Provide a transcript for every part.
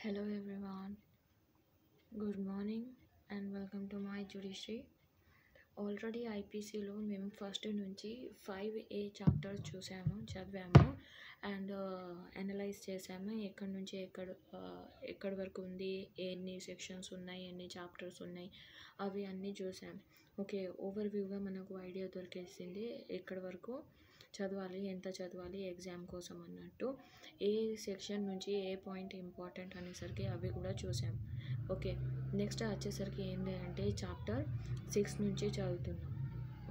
Hello everyone, good morning and welcome to my judiciary. Already ఐపీసీలో మేము first నుంచి 5A chapters చదివాము and analyse చేసాము. ఎక్కడి నుంచి ఎక్కడి వరకు ఉంది, ఎన్ని సెక్షన్స్ ఉన్నాయి, ఎన్ని చాప్టర్స్ ఉన్నాయి, అవి అన్నీ చూసాము. ఓకే, ఓవర్వ్యూగా మనకు ఐడియా దొరికేసింది ఎక్కడి వరకు చదవాలి, ఎంత చదవాలి ఎగ్జామ్ కోసం అన్నట్టు. ఏ సెక్షన్ నుంచి ఏ పాయింట్ ఇంపార్టెంట్ అనేసరికి అవి కూడా చూసాం. ఓకే, నెక్స్ట్ వచ్చేసరికి ఏంటి అంటే చాప్టర్ 6 నుంచి చదువుతున్నాం.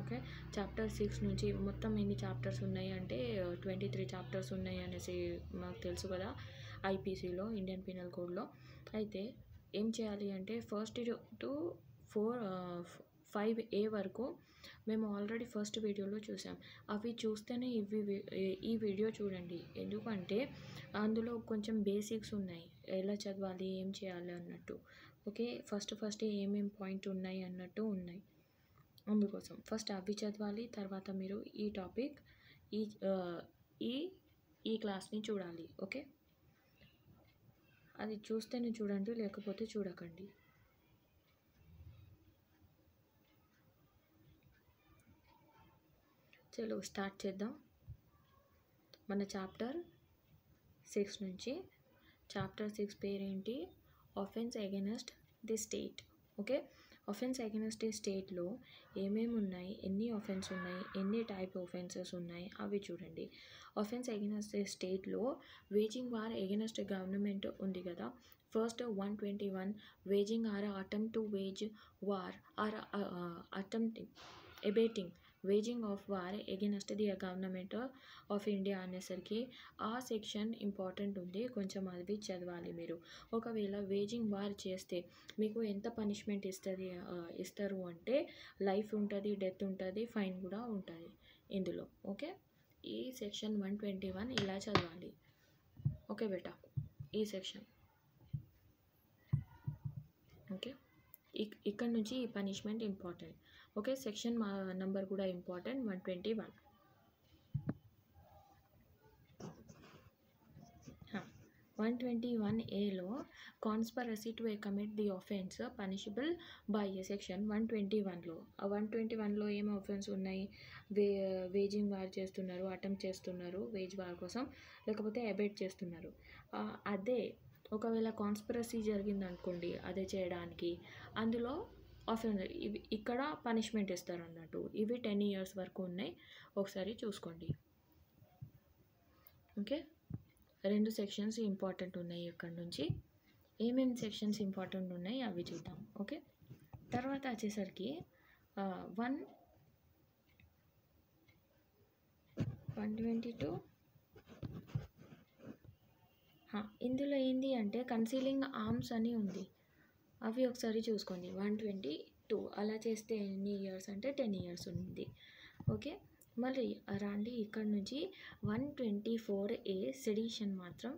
ఓకే, చాప్టర్ 6 నుంచి మొత్తం ఎన్ని చాప్టర్స్ ఉన్నాయి అంటే 23 చాప్టర్స్ ఉన్నాయి అనేసి మాకు తెలుసు కదా ఐపీసీలో, ఇండియన్ పీనల్ కోడ్లో. అయితే ఏం చేయాలి అంటే ఫస్ట్ టు 5A వరకు మేము ఆల్రెడీ ఫస్ట్ వీడియోలో చూసాం. అవి చూస్తేనే ఈ వీడియో చూడండి, ఎందుకంటే అందులో కొంచెం బేసిక్స్ ఉన్నాయి, ఎలా చదవాలి, ఏం చేయాలి అన్నట్టు. ఓకే, ఫస్ట్ ఏమేం పాయింట్ ఉన్నాయి అన్నట్టు ఉన్నాయి. అందుకోసం ఫస్ట్ అవి చదవాలి, తర్వాత మీరు ఈ టాపిక్ ఈ క్లాస్ని చూడాలి. ఓకే, అది చూస్తేనే చూడండి, లేకపోతే చూడకండి. చలో స్టార్ట్ చేద్దాం. మన చాప్టర్ 6 నుంచి. చాప్టర్ 6 పేరేంటి? Offence against the state. Okay, offence against the స్టేట్లో ఏమేమి ఉన్నాయి, ఎన్ని ఆఫెన్స్ ఉన్నాయి, ఎన్ని టైప్ ఆఫెన్సెస్ ఉన్నాయి అవి చూడండి. ఆఫెన్స్ అగైనెస్ట్ ది స్టేట్లో వేజింగ్ వార్ అగైనెస్ట్ గవర్నమెంట్ ఉంది కదా. First 121 waging or attempt to wage war or attempt abetting waging of war against the government of India అనేసరికి ఆ సెక్షన్ ఇంపార్టెంట్ ఉంది, కొంచెం అది చదవాలి మీరు. ఒకవేళ వేజింగ్ వార్ చేస్తే మీకు ఎంత పనిష్మెంట్ ఇస్తారు అంటే లైఫ్ ఉంటుంది, డెత్ ఉంటుంది, ఫైన్ కూడా ఉంటుంది ఇందులో. ఓకే, ఈ సెక్షన్ 121 ఇలా చదవాలి. ఓకే బేటా, ఈ సెక్షన్. ఓకే, ఇక్కడ నుంచి ఈ punishment important. Okay, section number కూడా ఇంపార్టెంట్, 121. 121Aలో conspiracy to commit the offence punishable by section 121లో. 121లో ఏం ఆఫెన్స్ ఉన్నాయి? వేజింగ్ వార్ చేస్తున్నారు, అటెంప్ట్ చేస్తున్నారు వేజ్ వార్ కోసం, లేకపోతే అబేట్ చేస్తున్నారు. అదే ఒకవేళ కాన్స్పరసీ జరిగిందనుకోండి అదే చేయడానికి, అందులో ఆఫెన్స్ ఇక్కడ పనిష్మెంట్ ఇస్తారు అన్నట్టు. ఇవి 10 years వరకు ఉన్నాయి, ఒకసారి చూసుకోండి. ఓకే, 2 సెక్షన్స్ ఇంపార్టెంట్ ఉన్నాయి. ఇక్కడ నుంచి ఏమేమి సెక్షన్స్ ఇంపార్టెంట్ ఉన్నాయి అవి చూద్దాం. ఓకే, తర్వాత వచ్చేసరికి 122 ఇందులో ఏంటి అంటే కన్సీలింగ్ ఆర్మ్స్ అని ఉంది, అవి ఒకసారి చూసుకోండి. 122 అలా చేస్తే ఎన్ని ఇయర్స్ అంటే 10 years ఉంది. ఓకే, మళ్ళీ రండి ఇక్కడ నుంచి 124A సెడిషన్ మాత్రం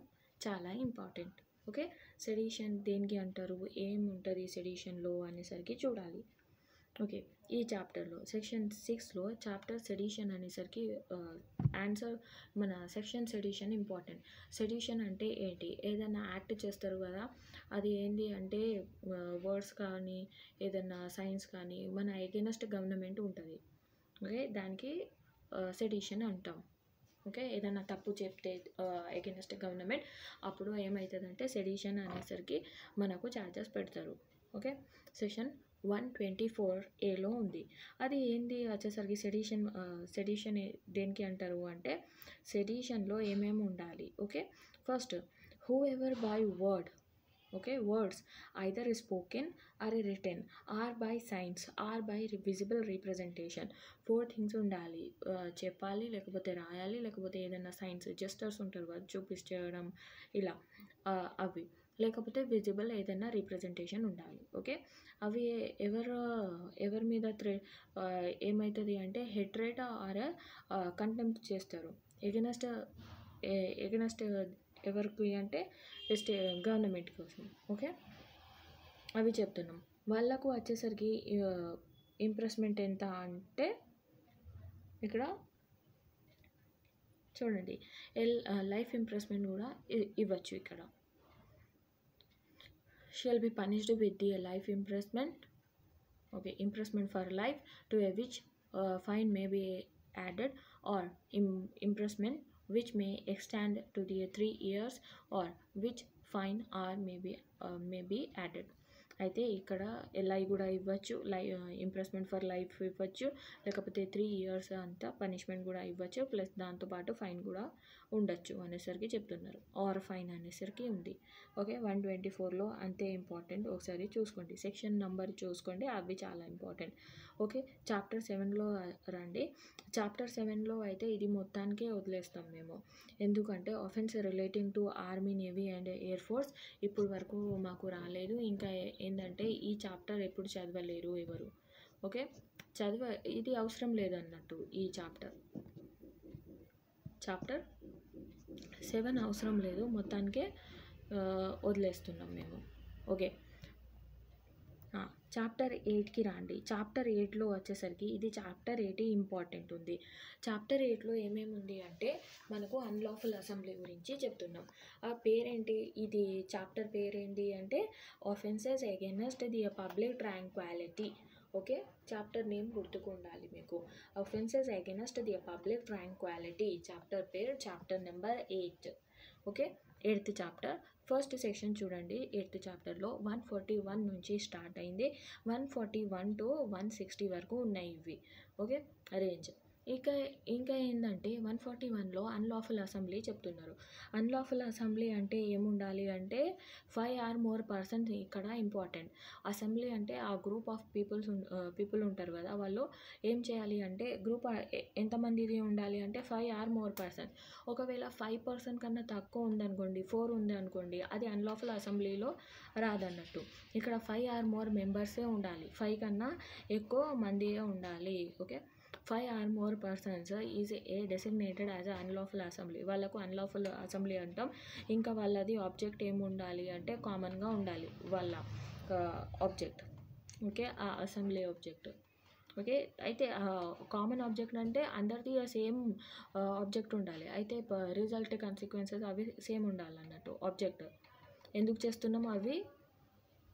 చాలా ఇంపార్టెంట్. ఓకే, సెడిషన్ దేనికి అంటారు, ఏముంటుంది సెడిషన్లో అనేసరికి చూడాలి. ఓకే, ఈ చాప్టర్లో సెక్షన్ 6లో చాప్టర్ సెడిషన్ అనేసరికి ఆన్సర్ మన సెక్షన్ సెడిషన్ ఇంపార్టెంట్. సెడిషన్ అంటే ఏంటి? ఏదైనా యాక్ట్ చేస్తారు కదా, అది ఏంటి అంటే వర్డ్స్ కానీ ఏదైనా సైన్స్ కానీ మన అగైనెస్ట్ గవర్నమెంట్ ఉంటుంది. ఓకే, దానికి సెడిషన్ అంటాం. ఓకే, ఏదైనా తప్పు చెప్తే అగైనెస్ట్ గవర్నమెంట్, అప్పుడు ఏమవుతుందంటే సెడిషన్ అనేసరికి మనకు ఛార్జెస్ పెడతారు. ఓకే, సెక్షన్ 124Aలో ఉంది. అది ఏంది వచ్చేసరికి సెడిషన్ దేనికి అంటారు అంటే సెడిషన్లో ఏమేమి ఉండాలి. Okay, first whoever by word. Okay, words either spoken or written or by signs or by visible representation. 4 things ఉండాలి, చెప్పాలి, లేకపోతే రాయాలి, లేకపోతే ఏదైనా సైన్స్ జెస్టర్స్ ఉంటారు కదా చూపించడం ఇలా, అవి, లేకపోతే విజిబుల్ ఏదైనా రిప్రజెంటేషన్ ఉండాలి. ఓకే, అవి ఎవరి మీద ఏమవుతుంది అంటే హెట్రేట్ ఆర్ కంటెంప్ట్ చేస్తారు ఎగనెస్ట్ ఎవరికి అంటే గవర్నమెంట్ కోసం. ఓకే, అవి చెప్తున్నాం. వాళ్ళకు వచ్చేసరికి ఇంప్రెస్మెంట్ ఎంత అంటే ఇక్కడ చూడండి, లైఫ్ ఇంప్రెస్మెంట్ కూడా ఇవ్వచ్చు ఇక్కడ. shall be punished with the life imprisonment. Okay, imprisonment for life, to a which fine may be added, or imprisonment which may extend to the 3 years, or which fine or may be added. అయితే ఇక్కడ LI కూడా ఇవ్వచ్చు, imprisonment for life ఇవ్వచ్చు, లేకపోతే 3 years అంతా punishment కూడా ఇవ్వచ్చు, plus దాంతోపాటు ఫైన్ కూడా ఉండొచ్చు అనేసరికి చెప్తున్నారు. ఆర్ ఫైన్ అనేసరికి ఉంది. ఓకే, 124లో అంతే ఇంపార్టెంట్. ఒకసారి చూసుకోండి, సెక్షన్ నెంబర్ చూసుకోండి, అవి చాలా ఇంపార్టెంట్. ఓకే, చాప్టర్ 7లో రండి. చాప్టర్ 7లో అయితే ఇది మొత్తానికే వదిలేస్తాం మేము, ఎందుకంటే offence relating to army, navy and air force ఇప్పుడు వరకు మాకు రాలేదు. ఇంకా ఏంటంటే ఈ చాప్టర్ ఎప్పుడు చదవలేరు ఎవరు. ఓకే, ఇది అవసరం లేదన్నట్టు. ఈ చాప్టర్ 7 అవసరం లేదు, మొత్తానికే వదిలేస్తున్నాం మేము. ఓకే, చాప్టర్ 8కి రండి. చాప్టర్ 8లో వచ్చేసరికి ఇది చాప్టర్ 8 ఇంపార్టెంట్ ఉంది. చాప్టర్ 8లో ఏమేమి ఉంది అంటే మనకు అన్లాఫుల్ అసెంబ్లీ గురించి చెప్తున్నాం. ఆ పేరేంటి, ఇది చాప్టర్ పేరేంటి అంటే offences against the public tranquillity. Okay, chapter name గుర్తుకుండాలి మీకు, offences against the public tranquillity. Chapter పేరు chapter number 8. Okay, 8th chapter first section చూడండి. 8th చాప్టర్లో 141 నుంచి స్టార్ట్ అయింది, 141 to 160 వరకు ఉన్నాయి ఇవి. Okay, range. ఇంకా ఏంటంటే 141లో అన్లాఫుల్ అసెంబ్లీ చెప్తున్నారు. అన్లాఫుల్ అసెంబ్లీ అంటే ఏముండాలి అంటే 5 or more persons ఇక్కడ ఇంపార్టెంట్. అసెంబ్లీ అంటే ఆ గ్రూప్ ఆఫ్ పీపుల్ ఉంటారు కదా, వాళ్ళు ఏం చేయాలి అంటే గ్రూప్ ఎంతమందిది ఉండాలి అంటే 5 or more persons. ఒకవేళ 5 person కన్నా తక్కువ ఉందనుకోండి, 4 ఉంది అనుకోండి, అది అన్లాఫుల్ అసెంబ్లీలో రాదన్నట్టు. ఇక్కడ 5 or more మెంబర్సే ఉండాలి, 5 కన్నా ఎక్కువ మందియే ఉండాలి. Okay, 5 or more persons is a designated as unlawful assembly. వాళ్ళకు అన్లాఫుల్ అసెంబ్లీ అంటాం. ఇంకా వాళ్ళది ఆబ్జెక్ట్ ఏమి ఉండాలి అంటే కామన్గా ఉండాలి వాళ్ళ ఆబ్జెక్ట్. ఓకే, ఆ అసెంబ్లీ ఆబ్జెక్ట్. ఓకే, అయితే కామన్ ఆబ్జెక్ట్ అంటే అందరిది సేమ్ ఆబ్జెక్ట్ ఉండాలి. అయితే రిజల్ట్, కాన్సిక్వెన్సెస్ అవి సేమ్ ఉండాలన్నట్టు. ఆబ్జెక్ట్ ఎందుకు చేస్తున్నామో అవి,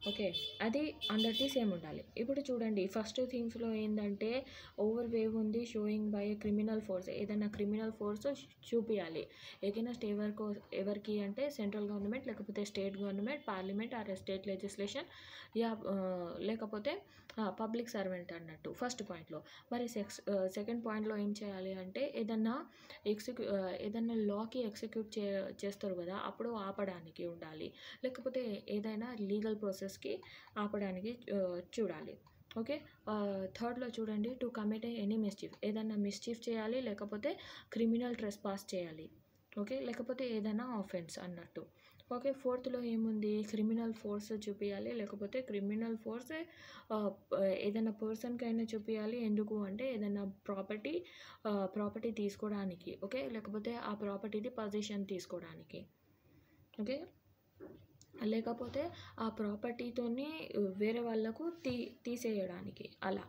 ఓకే, అది అందరికీ సేమ్ ఉండాలి. ఇప్పుడు చూడండి, ఫస్ట్ థింగ్స్లో ఏంటంటే ఓవర్ వేవ్ ఉంది, షోయింగ్ బై క్రిమినల్ ఫోర్స్. ఏదైనా క్రిమినల్ ఫోర్స్ చూపించాలి ఎగైనెస్ట్ ఎవరికి అంటే సెంట్రల్ గవర్నమెంట్, లేకపోతే state government, parliament or state legislation, లేకపోతే పబ్లిక్ సర్వెంట్ అన్నట్టు ఫస్ట్ పాయింట్లో. మరి సెకండ్ పాయింట్లో ఏం చేయాలి అంటే ఏదన్నా లాకి ఎగ్జిక్యూట్ చేస్తారు కదా, అప్పుడు ఆపడానికి ఉండాలి, లేకపోతే ఏదైనా లీగల్ ప్రాసెస్కి ఆపడానికి చూడాలి. ఓకే, థర్డ్లో చూడండి, టు కమిట్ ఎనీ మిస్చీఫ్, ఏదైనా మిస్చీఫ్ చేయాలి, లేకపోతే క్రిమినల్ ట్రెస్పాస్ చేయాలి. ఓకే, లేకపోతే ఏదైనా ఆఫెన్స్ అన్నట్టు. ఓకే, ఫోర్త్లో ఏముంది, క్రిమినల్ ఫోర్స్ చూపించాలి, లేకపోతే క్రిమినల్ ఫోర్స్ ఏదైనా పర్సన్కైనా చూపించాలి. ఎందుకు అంటే ఏదైనా ప్రాపర్టీ తీసుకోవడానికి, ఓకే, లేకపోతే ఆ ప్రాపర్టీది పొజిషన్ తీసుకోవడానికి, ఓకే, లేకపోతే ఆ ప్రాపర్టీతోని వేరే వాళ్ళకు తీసేయడానికి అలా.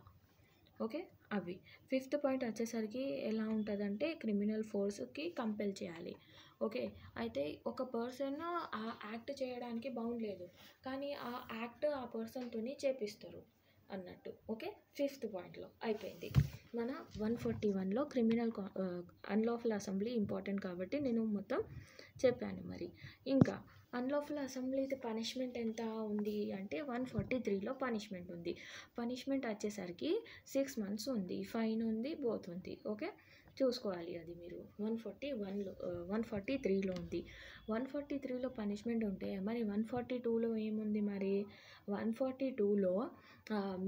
ఓకే, అవి. ఫిఫ్త్ పాయింట్ వచ్చేసరికి ఎలా ఉంటుందంటే క్రిమినల్ ఫోర్స్కి కంపెల్ చేయాలి. ఓకే, అయితే ఒక పర్సన్ ఆ యాక్ట్ చేయడానికి బౌండ్ లేదు, కానీ ఆ యాక్ట్ ఆ పర్సన్తోని చేపిస్తారు అన్నట్టు. ఓకే, ఫిఫ్త్ పాయింట్లో అయిపోయింది. మన 141లో క్రిమినల్ అన్లాఫుల్ అసెంబ్లీ ఇంపార్టెంట్ కాబట్టి నేను మొత్తం చెప్పాను. మరి ఇంకా అన్లాఫుల్ అసెంబ్లీది పనిష్మెంట్ ఎంత ఉంది అంటే 143లో పనిష్మెంట్ ఉంది. పనిష్మెంట్ వచ్చేసరికి 6 months ఉంది, ఫైన్ ఉంది, బోత్ ఉంది. ఓకే, చూసుకోవాలి అది మీరు. 143లో ఉంది. 143లో పనిష్మెంట్ ఉంటే మరి 142లో ఏముంది, మరి 142లో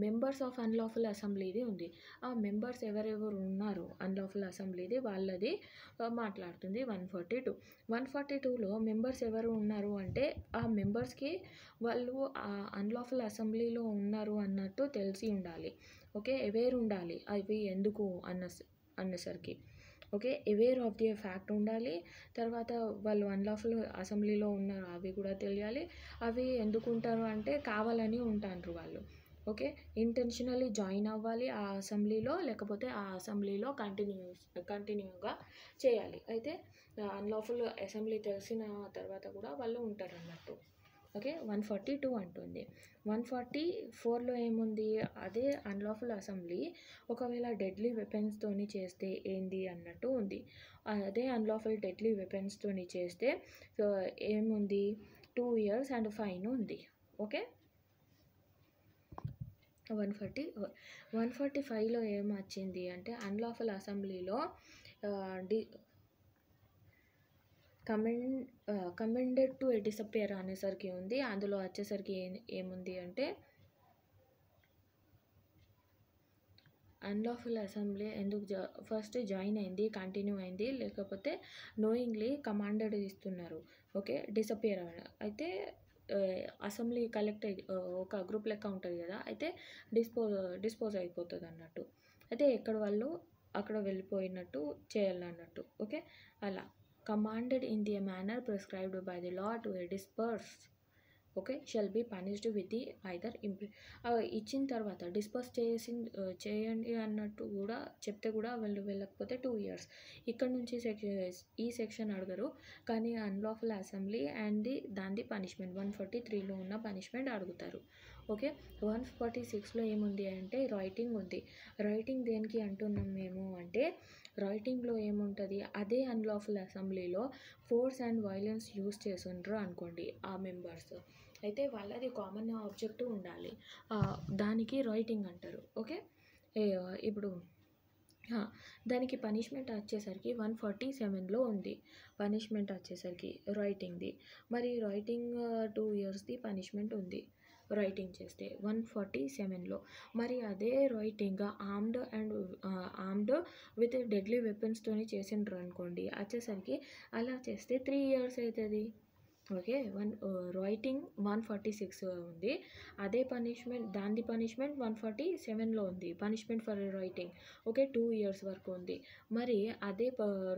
మెంబర్స్ ఆఫ్ అన్లాఫుల్ అసెంబ్లీది ఉంది. ఆ మెంబర్స్ ఎవరెవరు ఉన్నారు అన్లాఫుల్ అసెంబ్లీది వాళ్ళది మాట్లాడుతుంది 142. 142లో మెంబర్స్ ఎవరు ఉన్నారు అంటే ఆ మెంబర్స్కి వాళ్ళు అన్లాఫుల్ అసెంబ్లీలో ఉన్నారు అన్నట్టు తెలిసి ఉండాలి. ఓకే, అవేర్ ఉండాలి అవి ఎందుకు అన్నసరికి. Okay, aware of the fact ఉండాలి. తర్వాత వాళ్ళు అన్లాఫుల్ అసెంబ్లీలో ఉన్నారు అవి కూడా తెలియాలి. అవి ఎందుకు ఉంటారు అంటే కావాలని ఉంటారు వాళ్ళు. ఓకే, ఇంటెన్షనల్లీ జాయిన్ అవ్వాలి ఆ అసెంబ్లీలో, లేకపోతే ఆ అసెంబ్లీలో కంటిన్యూగా చేయాలి. అయితే అన్లాఫుల్ అసెంబ్లీ తెలిసిన తర్వాత కూడా వాళ్ళు ఉంటారు అన్నట్టు. ఓకే 142 అంటుంది. 144లో ఏముంది, అదే అన్లాఫుల్ అసెంబ్లీ ఒకవేళ డెడ్లీ వెపన్స్తోని చేస్తే ఏంది అన్నట్టు ఉంది. అదే అన్లాఫుల్ డెడ్లీ వెపన్స్తోని చేస్తే ఏముంది 2 years అండ్ ఫైన్ ఉంది. ఓకే 145లో ఏమొచ్చింది అంటే అన్లాఫుల్ అసెంబ్లీలో కమెండెడ్ టు డిసపియర్ అనేసరికి ఉంది. అందులో వచ్చేసరికి ఏముంది అంటే అన్లాఫుల్ అసెంబ్లీ ఎందుకు ఫస్ట్ జాయిన్ అయింది, కంటిన్యూ అయింది, లేకపోతే నోయింగ్లీ కమాండెడ్ ఇస్తున్నారు. ఓకే డిసపియర్ అయితే అసెంబ్లీ కలెక్ట్ ఒక గ్రూప్ లెక్క ఉంటుంది కదా, అయితే డిస్పోజ్ అయిపోతుంది అన్నట్టు. అయితే ఎక్కడ వాళ్ళు అక్కడ వెళ్ళిపోయినట్టు చేయాలన్నట్టు. ఓకే అలా commanded in the manner prescribed by the law to disperse okay shall be punished with the either ఇచ్చిన తర్వాత డిస్పర్స్ చేయండి అన్నట్టు కూడా చెప్తే కూడా వెళ్ళకపోతే 2 years. ఇక్కడ నుంచి ఈ సెక్షన్ అడగరు, కానీ అన్లాఫుల్ అసెంబ్లీ అండ్ దాని పనిష్మెంట్ 143లో ఉన్న పనిష్మెంట్ అడుగుతారు. ఓకే 146లో ఏముంది అంటే రైటింగ్ ఉంది. రైటింగ్ దేనికి అంటున్నాం మేము అంటే రైటింగ్లో ఏముంటుంది, అదే అన్లాఫుల్ అసెంబ్లీలో ఫోర్స్ అండ్ వైలెన్స్ యూస్ చేస్తుండ్రు అనుకోండి ఆ మెంబర్స్, అయితే వాళ్ళది కామన్ ఆబ్జెక్టివ్ ఉండాలి, దానికి రైటింగ్ అంటారు. ఓకే ఇప్పుడు దానికి పనిష్మెంట్ వచ్చేసరికి 147లో ఉంది పనిష్మెంట్ వచ్చేసరికి రైటింగ్ది. మరి రైటింగ్ 2 yearsది పనిష్మెంట్ ఉంది రైటింగ్ చేస్తే 147లో. మరి అదే రైటింగ్ ఆర్మ్డ్ విత్ డెడ్లీ వెపన్స్తోని చేసిండ్రు అనుకోండి, వచ్చేసరికి అలా చేస్తే 3 years అవుతుంది. ఓకే రైటింగ్ 146 ఉంది, అదే పనిష్మెంట్ దాని పనిష్మెంట్ 147లో ఉంది punishment for writing. Okay 2 years వరకు ఉంది. మరి అదే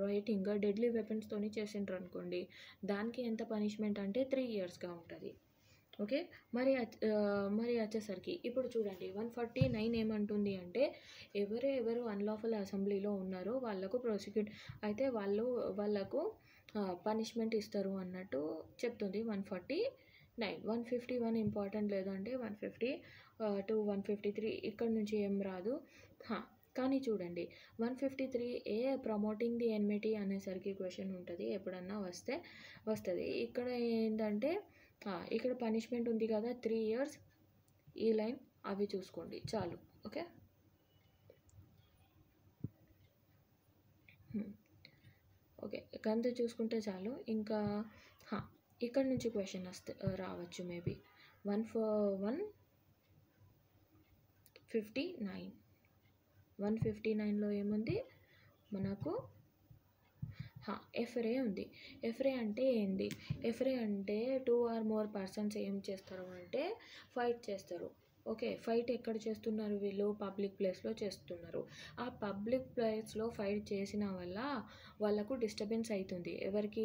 రైటింగ్ డెడ్లీ వెపన్స్తోని చేసిండ్రు అనుకోండి, దానికి ఎంత పనిష్మెంట్ అంటే 3 yearsగా ఉంటుంది. ఓకే మరి వచ్చేసరికి ఇప్పుడు చూడండి 149 ఏమంటుంది అంటే ఎవరు అన్లాఫుల్ అసెంబ్లీలో ఉన్నారో వాళ్ళకు ప్రాసిక్యూట్ అయితే వాళ్ళకు పనిష్మెంట్ ఇస్తారు అన్నట్టు చెప్తుంది 149. 151 ఇంపార్టెంట్ లేదంటే 150 to 153 ఇక్కడ నుంచి ఏం రాదు. కానీ చూడండి 153 ప్రమోటింగ్ ది ఎన్మిటీ అనేసరికి క్వశ్చన్ ఉంటుంది, ఎప్పుడన్నా వస్తుంది. ఇక్కడ ఏంటంటే ఇక్కడ పనిష్మెంట్ ఉంది కదా 3 years, ఈ లైన్ అవి చూసుకోండి చాలు. ఓకే ఓకే కంత చూసుకుంటే చాలు. ఇంకా ఇక్కడ నుంచి క్వశ్చన్ రావచ్చు మేబీ 159లో ఏముంది మనకు ఎఫ్రే ఉంది. ఎఫ్రే అంటే ఏంది, ఎఫ్రే అంటే 2 or more persons ఏం చేస్తారు అంటే ఫైట్ చేస్తారు. ఓకే ఫైట్ ఎక్కడ చేస్తున్నారు వీళ్ళు, పబ్లిక్ ప్లేస్లో చేస్తున్నారు. ఆ పబ్లిక్ ప్లేస్లో ఫైట్ చేసిన వల్ల వాళ్ళకు డిస్టర్బెన్స్ అవుతుంది. ఎవరికి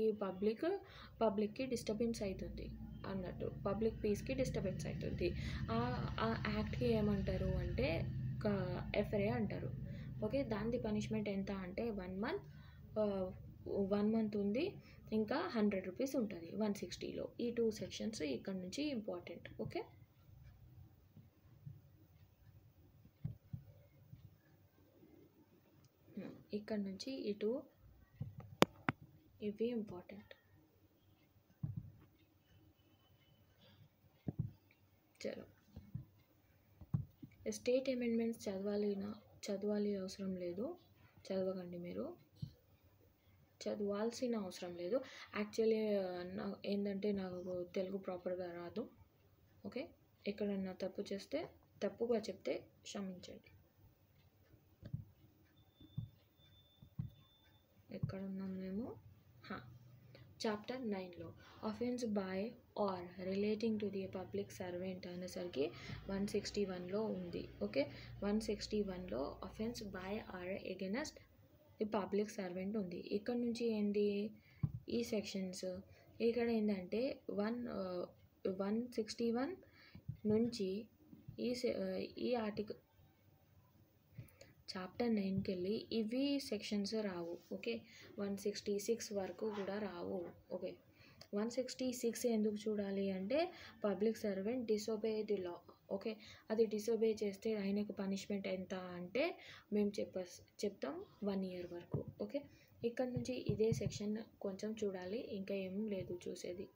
పబ్లిక్కి డిస్టర్బెన్స్ అవుతుంది అన్నట్టు, పబ్లిక్ పీస్కి డిస్టర్బెన్స్ అవుతుంది. ఆ యాక్ట్కి ఏమంటారు అంటే ఎఫ్రే అంటారు. ఓకే దాని పనిష్మెంట్ ఎంత అంటే 1 month ఉంది, ఇంకా 100 rupees ఉంటుంది 160లో. ఈ 2 sections ఇక్కడ నుంచి ఇంపార్టెంట్. ఓకే ఇక్కడ నుంచి ఇటు ఇవి ఇంపార్టెంట్. చలో స్టేట్ అమెండ్మెంట్స్ చదవాలి అవసరం లేదు, చదవకండి మీరు, చదవాల్సిన అవసరం లేదు. యాక్చువల్లీ ఏంటంటే నాకు తెలుగు ప్రాపర్గా రాదు. ఓకే ఎక్కడన్నా తప్పుగా చెప్తే క్షమించండి. ఎక్కడున్నాం మేము, చాప్టర్ 9లో offence by or relating to the public servant అనేసరికి 161లో ఉంది. ఓకే 161లో offence by or against the public servant ఉంది. ఇక్కడ నుంచి ఏంటి ఈ సెక్షన్స్, ఇక్కడ ఏంటంటే 161 నుంచి ఈ ఆర్టికల్ చాప్టర్ 9కి వెళ్ళి ఇవి సెక్షన్స్ రావు. ఓకే 166 వరకు కూడా రావు. ఓకే 166 ఎందుకు చూడాలి అంటే public servant disobey the law. Okay, అది డిసోబే చేస్తే ఆయనకు పనిష్మెంట్ ఎంత అంటే మేము చెప్తాం 1 year వరకు. ఓకే, ఇక్కడ నుంచి ఇదే సెక్షన్ కొంచెం చూడాలి, ఇంకా ఏం లేదు చూసేది.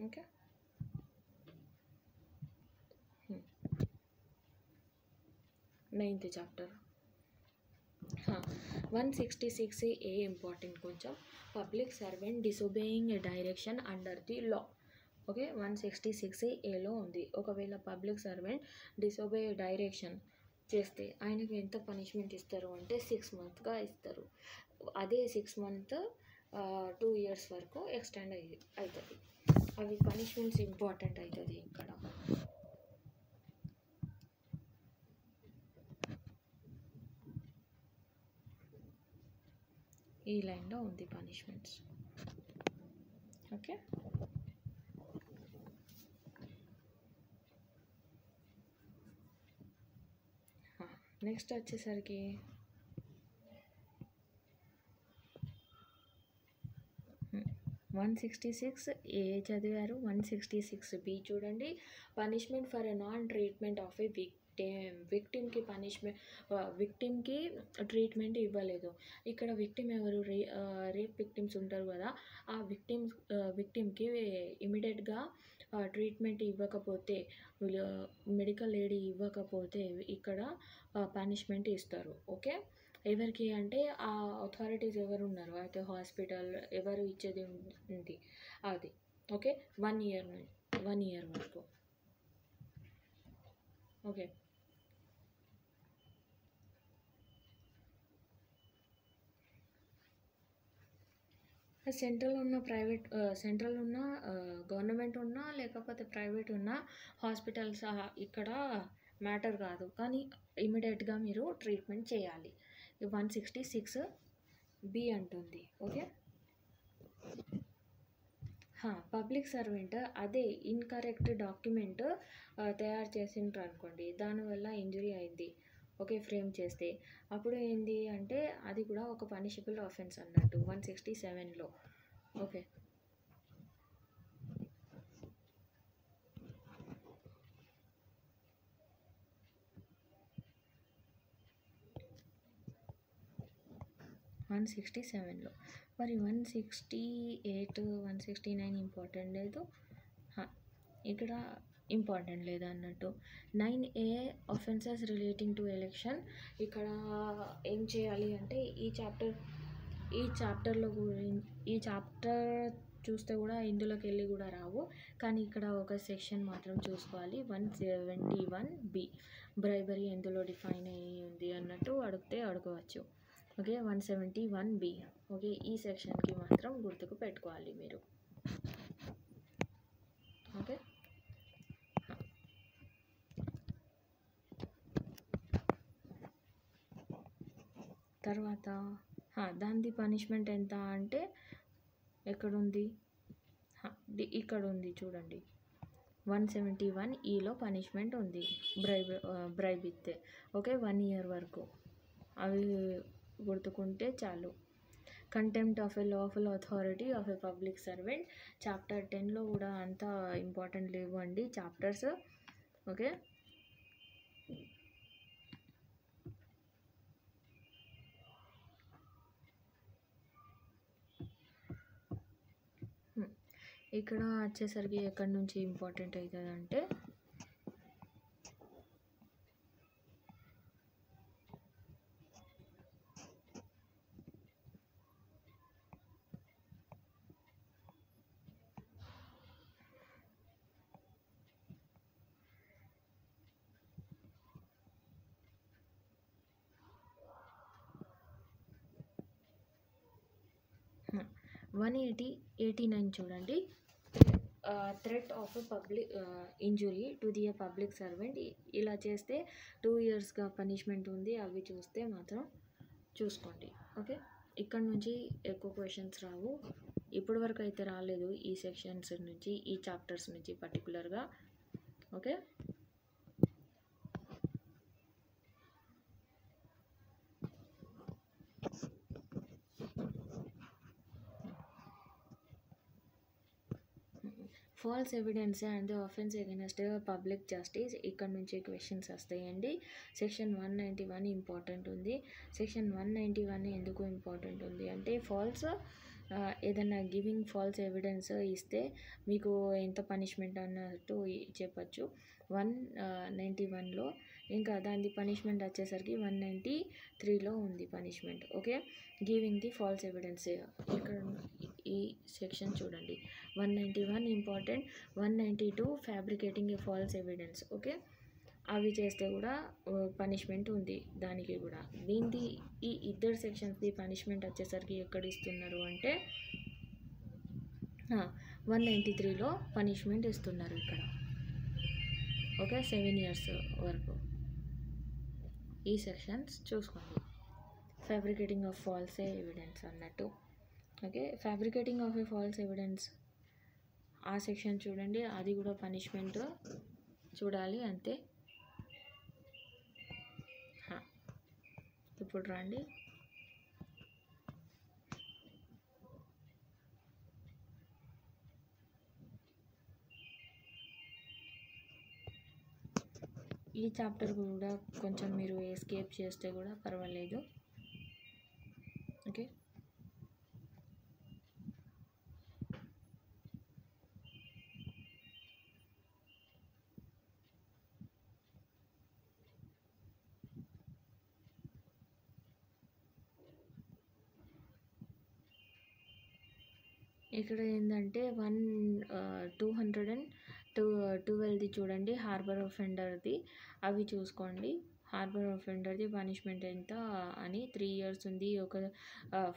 Okay, 9th chapter. 166 ఏ ఇంపార్టెంట్ కొంచెం. Public servant డిసోబేయింగ్ A direction under the law. Okay, 166 ఏలో ఉంది. ఒకవేళ పబ్లిక్ సర్వెంట్ డిసోబే డైరెక్షన్ చేస్తే ఆయనకు ఎంత పనిష్మెంట్ ఇస్తారు అంటే 6 monthsగా ఇస్తారు. అదే 6 months 2 years వరకు ఎక్స్టెండ్ అవుతుంది. అవి పనిష్మెంట్స్ ఇంపార్టెంట్ అవుతుంది ఇక్కడ. ఈ లైన్లో ఉంది పనిష్మెంట్స్. ఓకే, నెక్స్ట్ వచ్చేసరికి 166 ఏ చదివారు. 166 చూడండి. Punishment for a non treatment of a విక్టిమ్కి విక్టిమ్కి ట్రీట్మెంట్ ఇవ్వలేదు. ఇక్కడ విక్టిమ్ ఎవరు? రేప్ విక్టిమ్స్ ఉంటారు కదా, ఆ విక్టిమ్కి ఇమీడియట్గా ట్రీట్మెంట్ ఇవ్వకపోతే, మెడికల్ ఎయిడ్ ఇవ్వకపోతే ఇక్కడ పనిష్మెంట్ ఇస్తారు. ఓకే, ఎవరికి అంటే ఆ అథారిటీస్ ఎవరు ఉన్నారు అయితే హాస్పిటల్ ఎవరు ఇచ్చేది ఉంది అది. ఓకే, 1 year వరకు. ఓకే, సెంట్రల్ ఉన్న గవర్నమెంట్ ఉన్నా లేకపోతే ప్రైవేట్ ఉన్న హాస్పిటల్స్ ఇక్కడ మ్యాటర్ కాదు, కానీ ఇమీడియట్గా మీరు ట్రీట్మెంట్ చేయాలి. 166 అంటుంది. ఓకే, పబ్లిక్ సర్వెంట్ అదే ఇన్కరెక్ట్ డాక్యుమెంట్ తయారు చేసిండ్రు అనుకోండి, దానివల్ల ఇంజురీ అయింది. ఓకే, ఫ్రేమ్ చేస్తే అప్పుడు ఏంది అంటే అది కూడా ఒక పనిషబుల్ ఆఫెన్స్ అన్నట్టు 167లో. ఓకే, లో. మరి 168 169 ఇంపార్టెంట్ లేదు, ఇక్కడ ఇంపార్టెంట్ లేదు అన్నట్టు. 9A offences relating to election. ఇక్కడ ఏం చేయాలి అంటే ఈ చాప్టర్ చూస్తే కూడా ఇందులోకి వెళ్ళి కూడా రావు, కానీ ఇక్కడ ఒక సెక్షన్ మాత్రం చూసుకోవాలి. 171B బ్రైబరీ ఎందులో డిఫైన్ అయ్యి ఉంది అన్నట్టు అడగవచ్చు. Okay, 171B. ఓకే, ఈ సెక్షన్కి మాత్రం గుర్తుకు పెట్టుకోవాలి మీరు. ఓకే, తర్వాత దాని పనిష్మెంట్ ఎంత అంటే ఎక్కడుంది, ఇక్కడ ఉంది చూడండి. 171Eలో పనిష్మెంట్ ఉంది, బ్రైబ్ ఇస్తే. ఓకే, 1 year వరకు. అవి గుర్తుకుంటే చాలు. Contempt of a lawful authority of a public servant. Chapter 10లో కూడా అంత ఇంపార్టెంట్ లేవు అండి చాప్టర్స్. ఓకే, ఇక్కడ వచ్చేసరికి ఎక్కడి నుంచి ఇంపార్టెంట్ అవుతుంది అంటే $189 చూడండి. Threat of public injury to the public servant. ఇలా చేస్తే 2 yearsగా పనిష్మెంట్ ఉంది. అవి చూస్తే మాత్రం చూసుకోండి. ఓకే, ఇక్కడ నుంచి ఎక్కువ క్వశ్చన్స్ రావు, ఇప్పటి వరకు అయితే రాలేదు ఈ సెక్షన్స్ నుంచి, ఈ చాప్టర్స్ నుంచి పర్టికులర్గా. Okay, falls evidence and offence against public justice ఇక్కడ నుంచి క్వశ్చన్స్ వస్తాయండి. సెక్షన్ 191 ఇంపార్టెంట్ ఉంది. సెక్షన్ 191 ఎందుకు ఇంపార్టెంట్ ఉంది అంటే ఏదైనా గివింగ్ ఫాల్స్ ఎవిడెన్స్ ఇస్తే మీకు ఎంత పనిష్మెంట్ అన్నట్టు చెప్పచ్చు 191లో. ఇంకా దాని పనిష్మెంట్ వచ్చేసరికి 193లో ఉంది punishment. Okay, giving the false evidence ఇక్కడ ఈ సెక్షన్ చూడండి. 191 ఇంపార్టెంట్. 192 ఫ్యాబ్రికేటింగ్ ఏ ఫాల్స్ ఎవిడెన్స్. ఓకే, అవి చేస్తే కూడా పనిష్మెంట్ ఉంది దానికి కూడా. దీనిది ఈ ఇద్దరు సెక్షన్స్ది పనిష్మెంట్ వచ్చేసరికి ఎక్కడ ఇస్తున్నారు అంటే 193లో పనిష్మెంట్ ఇస్తున్నారు ఇక్కడ. ఓకే, 7 years వరకు. ఈ సెక్షన్స్ చూసుకోండి. ఫ్యాబ్రికేటింగ్ ఆఫ్ ఫాల్స్ ఎవిడెన్స్ అన్నట్టు. Okay, fabricating of A falls evidence ఆ సెక్షన్ చూడండి. అది కూడా పనిష్మెంట్ చూడాలి అంతే. ఇప్పుడు రండి. ఈ చాప్టర్ కూడా కొంచెం మీరు ఎస్కేప్ చేస్తే కూడా పర్వాలేదు. ఓకే, ఇక్కడ ఏంటంటే 212ది చూడండి, హార్బర్ ఆఫెండర్ది. అవి చూసుకోండి. హార్బర్ ఆఫెండర్ది పనిష్మెంట్ ఎంత అని 3 years ఉంది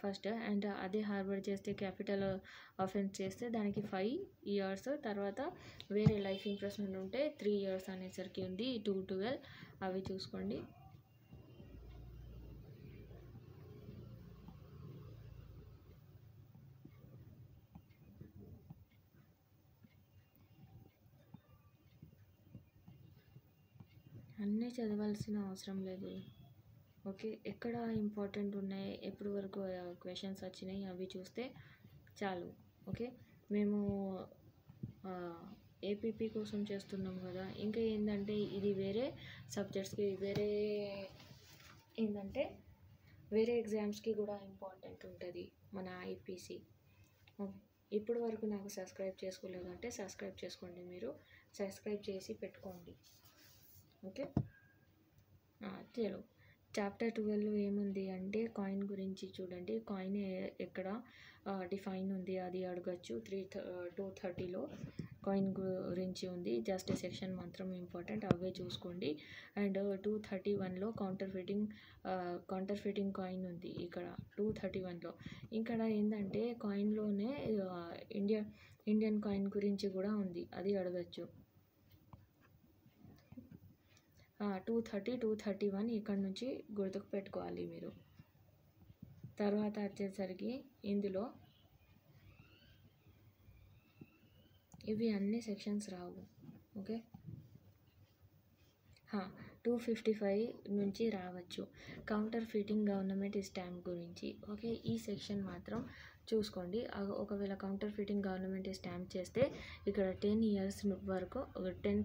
ఫస్ట్. అండ్ అదే హార్బర్ చేస్తే క్యాపిటల్ ఆఫెన్స్ చేస్తే దానికి 5 years. తర్వాత వేరే లైఫ్ ఇంప్రెస్మెంట్ ఉంటే 3 years అనేసరికి ఉంది 212. అవి చూసుకోండి. అన్నీ చదవాల్సిన అవసరం లేదు. ఓకే, ఎక్కడ ఇంపార్టెంట్ ఉన్నాయి, ఎప్పటి వరకు క్వశ్చన్స్ వచ్చినాయి అవి చూస్తే చాలు. ఓకే, మేము ఏపీపీ కోసం చేస్తున్నాం కదా. ఇంకా ఏంటంటే ఇది వేరే సబ్జెక్ట్స్కి వేరే ఎగ్జామ్స్కి కూడా ఇంపార్టెంట్ ఉంటుంది మన ఐపీసీ. ఓకే, ఇప్పటి వరకు నాకు సబ్స్క్రైబ్ చేసుకోలేదంటే సబ్స్క్రైబ్ చేసుకోండి. మీరు సబ్స్క్రైబ్ చేసి పెట్టుకోండి. ఓకే, చలో చాప్టర్ 12 ఏముంది అంటే కాయిన్ గురించి చూడండి. కాయిన్ ఎక్కడ డిఫైన్ ఉంది అది అడగచ్చు. 230లో కాయిన్ గురించి ఉంది. జస్ట్ సెక్షన్ మాత్రం ఇంపార్టెంట్, అవే చూసుకోండి. అండ్ 231లో కౌంటర్ ఫిట్టింగ్ కాయిన్ ఉంది ఇక్కడ 231లో. ఇక్కడ ఏంటంటే కాయిన్లోనే ఇండియన్ కాయిన్ గురించి కూడా ఉంది, అది అడగచ్చు. 230, 231 ఇక్కడ నుంచి గుర్తుకు పెట్టుకోవాలి మీరు. తర్వాత వచ్చేసరికి ఇందులో ఇవి అన్ని సెక్షన్స్ రావు. ఓకే, 255 నుంచి రావచ్చు. కౌంటర్ ఫిట్టింగ్ గవర్నమెంట్ స్టాంప్ గురించి. ఓకే, ఈ సెక్షన్ మాత్రం చూసుకోండి. ఒకవేళ కౌంటర్ ఫిట్టింగ్ గవర్నమెంట్ స్టాంప్ చేస్తే ఇక్కడ 10 years వరకు 10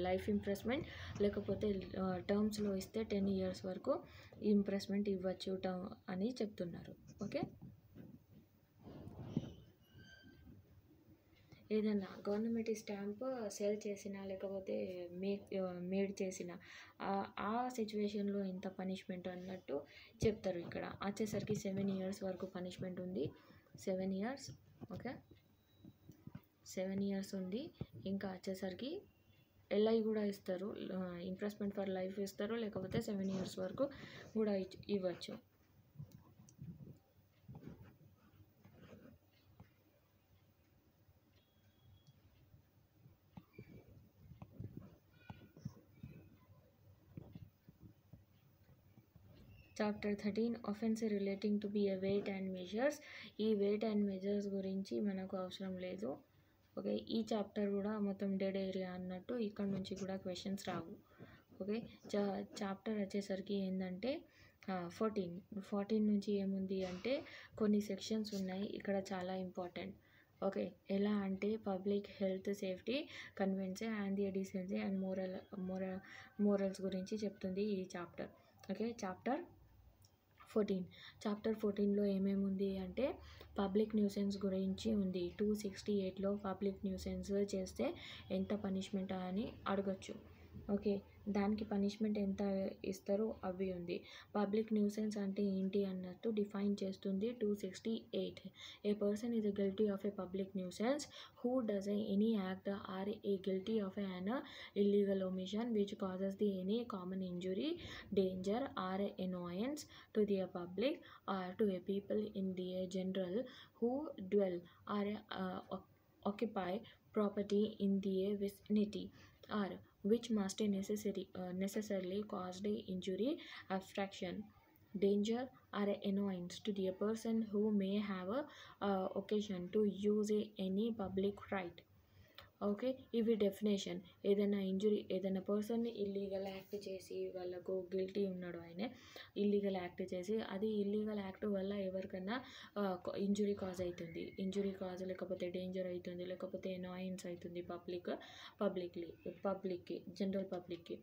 లైఫ్ ఇంప్రెస్మెంట్, లేకపోతే టర్మ్స్లో ఇస్తే 10 years వరకు ఇంప్రెస్మెంట్ ఇవ్వచ్చు అని చెప్తున్నారు. ఓకే, ఏదన్నా గవర్నమెంట్ స్టాంప్ సేల్ చేసినా లేకపోతే మేడ్ చేసిన ఆ సిచ్యువేషన్లో ఎంత పనిష్మెంట్ అన్నట్టు చెప్తారు. ఇక్కడ వచ్చేసరికి 7 years వరకు పనిష్మెంట్ ఉంది. 7 years. ఓకే, 7 years ఉంది. ఇంకా వచ్చేసరికి ఎల్ఐ కూడా ఇస్తారు, ఇంప్రెస్మెంట్ ఫర్ లైఫ్ ఇస్తారు, లేకపోతే 7 years వరకు కూడా ఇవ్వచ్చు. Chapter 13 offence relating to be a weight and measures. ఈ వెయిట్ అండ్ మెజర్స్ గురించి మనకు అవసరం లేదు. ఓకే, ఈ చాప్టర్ కూడా మొత్తం డెడ్ ఏరియా అన్నట్టు ఇక్కడ నుంచి కూడా క్వశ్చన్స్ రావు. ఓకే, చాప్టర్ వచ్చేసరికి ఏంటంటే 14 నుంచి ఏముంది అంటే కొన్ని సెక్షన్స్ ఉన్నాయి ఇక్కడ చాలా ఇంపార్టెంట్. ఓకే, ఎలా అంటే public health, safety, convenience and the decency and morals గురించి చెప్తుంది ఈ చాప్టర్. ఓకే, చాప్టర్ 14లో ఏమేమి ఉంది అంటే పబ్లిక్ న్యూసెన్స్ గురించి ఉంది. 268లో పబ్లిక్ న్యూసెన్స్ చేస్తే ఎంత పనిష్మెంట్ అని అడగచ్చు. ఓకే, దానికి పనిష్మెంట్ ఎంత ఇస్తారు అవి ఉంది. పబ్లిక్ న్యూసెన్స్ అంటే ఏంటి అన్నట్టు డిఫైన్ చేస్తుంది 268. A person is guilty of a public nuisance who does any act or a guilty of an illegal omission which causes the any common injury, danger or annoyance to the public or to a people in the general who dwell or occupy property in the vicinity or which must necessarily cause the injury, affliction, danger or annoyance to the person who may have occasion to use any public right. Okay, ఇవి definition. ఏదైనా injury, ఏదైనా పర్సన్ని illegal act చేసి వాళ్ళకు guilty ఉన్నాడు, ఆయన illegal act చేసి అది ఇల్లీగల్ యాక్ట్ వల్ల ఎవరికైనా ఇంజురీ కాజ్ అవుతుంది, ఇంజురీ కాజ్ లేకపోతే డేంజర్ అవుతుంది, లేకపోతే ఎనాయిన్స్ అవుతుంది పబ్లిక్కి జనరల్ పబ్లిక్కి,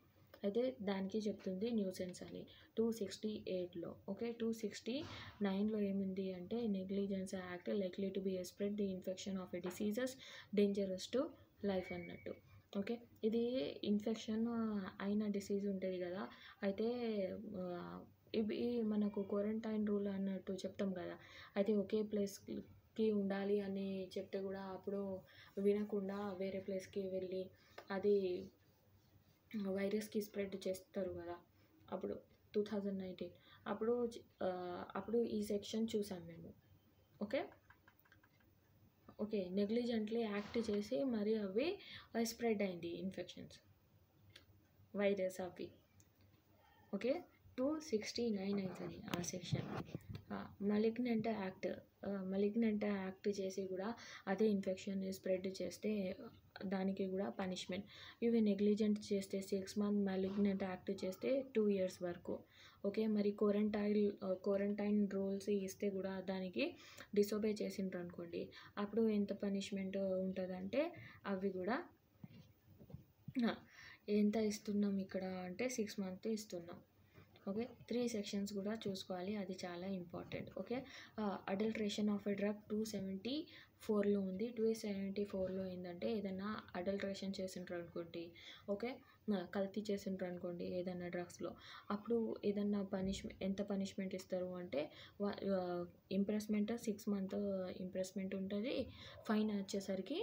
అయితే దానికి చెప్తుంది న్యూసెన్స్ అని 268లో. ఓకే, 269లో ఏముంది అంటే negligence act likely to B spread the infection of a diseases dangerous to life అన్నట్టు. ఓకే, ఇది ఇన్ఫెక్షన్ అయిన డిసీజ్ ఉంటుంది కదా, అయితే ఇవి మనకు క్వారంటైన్ రూల్ అన్నట్టు చెప్తాం కదా, అయితే ఒకే ప్లేస్కి ఉండాలి అని చెప్తే కూడా అప్పుడు వినకుండా వేరే ప్లేస్కి వెళ్ళి అది వైరస్కి స్ప్రెడ్ చేస్తారు కదా, అప్పుడు 2019 అప్పుడు ఈ సెక్షన్ చూసాం మేము. ఓకే, నెగ్లిజెంట్లీ యాక్ట్ చేసి మరి అవి స్ప్రెడ్ అయింది ఇన్ఫెక్షన్స్, వైరస్ అవి. ఓకే, 269 అవుతుంది ఆ సెక్షన్. మలిగ్నెంట్ యాక్ట్ చేసి కూడా అదే ఇన్ఫెక్షన్ స్ప్రెడ్ చేస్తే దానికి కూడా పనిష్మెంట్. ఇవి నెగ్లిజెంట్ చేస్తే 6 months, మలిగ్నెంట్ యాక్ట్ చేస్తే 2 years వరకు. ఓకే, మరి క్వారంటైన్ రూల్స్ ఇస్తే కూడా దానికి డిసోబే చేసిండ్రు అనుకోండి, అప్పుడు ఎంత పనిష్మెంట్ ఉంటుందంటే అవి కూడా ఎంత ఇస్తున్నాం ఇక్కడ అంటే 6 months ఇస్తున్నాం. ఓకే, 3 sections కూడా చూసుకోవాలి, అది చాలా important. Okay, adulteration of a drug 274లో ఉంది. 274లో ఏంటంటే ఏదైనా అడల్ట్రేషన్ చేసిండ్రు అనుకోండి, ఓకే, కల్తీ చేసిండ్రు అనుకోండి ఏదైనా డ్రగ్స్లో, అప్పుడు ఏదన్నా ఎంత పనిష్మెంట్ ఇస్తారు అంటే ఇంప్రెస్మెంట్ 6 months ఇంప్రెస్మెంట్ ఉంటుంది, ఫైన్ వచ్చేసరికి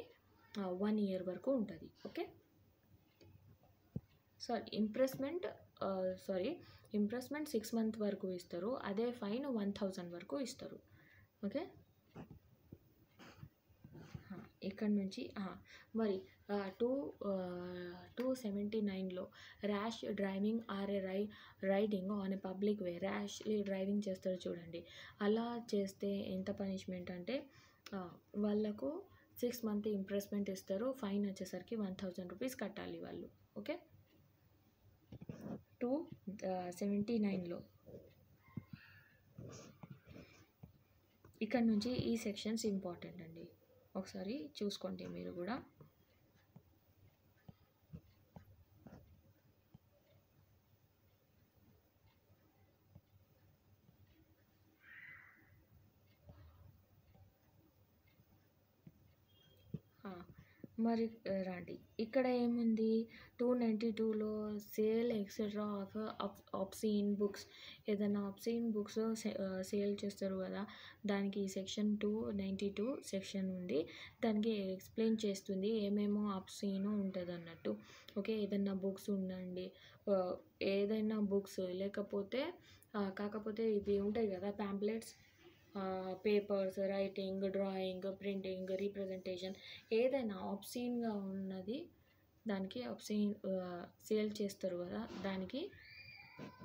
1 year వరకు ఉంటుంది. ఓకే, ఇంప్రెస్మెంట్ 6 months వరకు ఇస్తారు, అదే ఫైన్ 1000 వరకు ఇస్తారు. ఓకే, ఇక్కడ నుంచి మరి 279లో rash driving or riding on a public way, rashly driving చేస్తారు చూడండి, అలా చేస్తే ఎంత పనిష్మెంట్ అంటే వాళ్ళకు 6 months ఇంప్రెస్మెంట్ ఇస్తారు, ఫైన్ వచ్చేసరికి 1000 rupees కట్టాలి వాళ్ళు. ఓకే, 279లో ఇక్కడ నుంచి ఈ సెక్షన్స్ ఇంపార్టెంట్ అండి, ఒకసారి చూసుకోండి మీరు కూడా. మరి రండి, ఇక్కడ ఏముంది 292లో సేల్ ఎక్సెట్రా ఆఫ్ ఆబ్సీన్ బుక్స్, ఏదైనా ఆబ్సీన్ బుక్స్ సేల్ చేస్తారు కదా, దానికి సెక్షన్ 292 సెక్షన్ ఉంది, దానికి ఎక్స్ప్లెయిన్ చేస్తుంది ఏమేమో ఆబ్సీన్ ఉంటుంది అన్నట్టు. ఓకే, ఏదైనా బుక్స్ ఉండండి, ఏదైనా బుక్స్ లేకపోతే కాకపోతే ఇవి ఉంటాయి కదా pamphlets, papers, writing, drawing, printing, representation, ఏదైనా ఆబ్సీన్గా ఉన్నది దానికి సేల్ చేస్తారు కదా, దానికి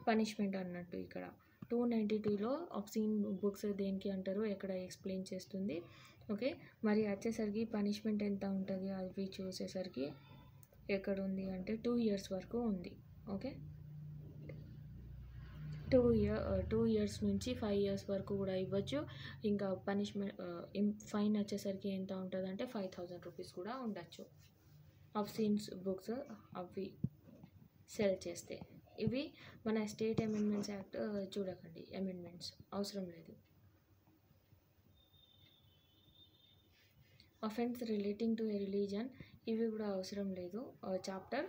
పనిష్మెంట్ అన్నట్టు. ఇక్కడ 292లో ఆబ్సీన్ బుక్స్ దేనికి అంటారు ఎక్కడ ఎక్స్ప్లెయిన్ చేస్తుంది. ఓకే, మరి వచ్చేసరికి పనిష్మెంట్ ఎంత ఉంటుంది అవి చూసేసరికి ఎక్కడ ఉంది అంటే 2 years వరకు ఉంది. ఓకే, 2 ఇయర్స్ నుంచి 5 ఇయర్స్ వరకు కూడా ఇవ్వచ్చు. ఇంకా పనిష్మెంట్ ఫైన్ వచ్చేసరికి ఎంత ఉంటుందంటే 5,000 రూపీస్ కూడా ఉండొచ్చు. అబ్సీన్స్ బుక్స్ అవి సెల్ చేస్తే. ఇవి మన స్టేట్ అమెండ్మెంట్స్ యాక్ట్ చూడకండి, అమెండ్మెంట్స్ అవసరం లేదు. Offence relating to A religion ఇవి కూడా అవసరం లేదు. చాప్టర్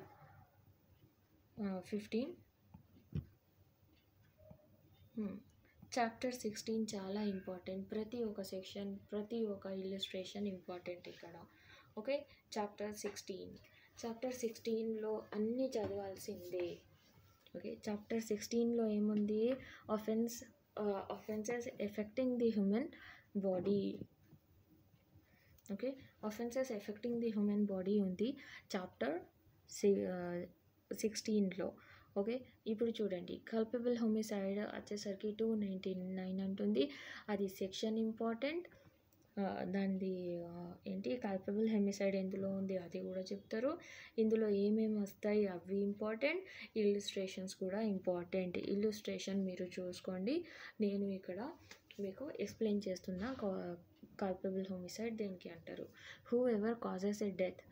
15. చాప్టర్ 16 చాలా ఇంపార్టెంట్. ప్రతి ఒక్క సెక్షన్, ప్రతి ఒక్క ఇల్లుస్ట్రేషన్ ఇంపార్టెంట్ ఇక్కడ. ఓకే, చాప్టర్ 16లో అన్నీ చదవాల్సిందే. ఓకే, చాప్టర్ 16లో ఏముంది? Offences effecting the human body. Okay, offences effecting the human body ఉంది చాప్టర్ 16లో. ఓకే, ఇప్పుడు చూడండి, కల్పబుల్ హోమిసైడ్ వచ్చేసరికి 299 అంటుంది. అది సెక్షన్ ఇంపార్టెంట్. దానిది ఏంటి, కల్పబుల్ హోమిసైడ్ ఎందులో ఉంది అది కూడా చెప్తారు. ఇందులో ఏమేమి వస్తాయి అవి ఇంపార్టెంట్. ఇల్లుస్ట్రేషన్స్ కూడా ఇంపార్టెంట్. ఇల్లుస్ట్రేషన్ మీరు చూసుకోండి, నేను ఇక్కడ మీకు ఎక్స్ప్లెయిన్ చేస్తున్నా. కల్పబుల్ హోమిసైడ్ దేనికి అంటారు? Who ever causes a death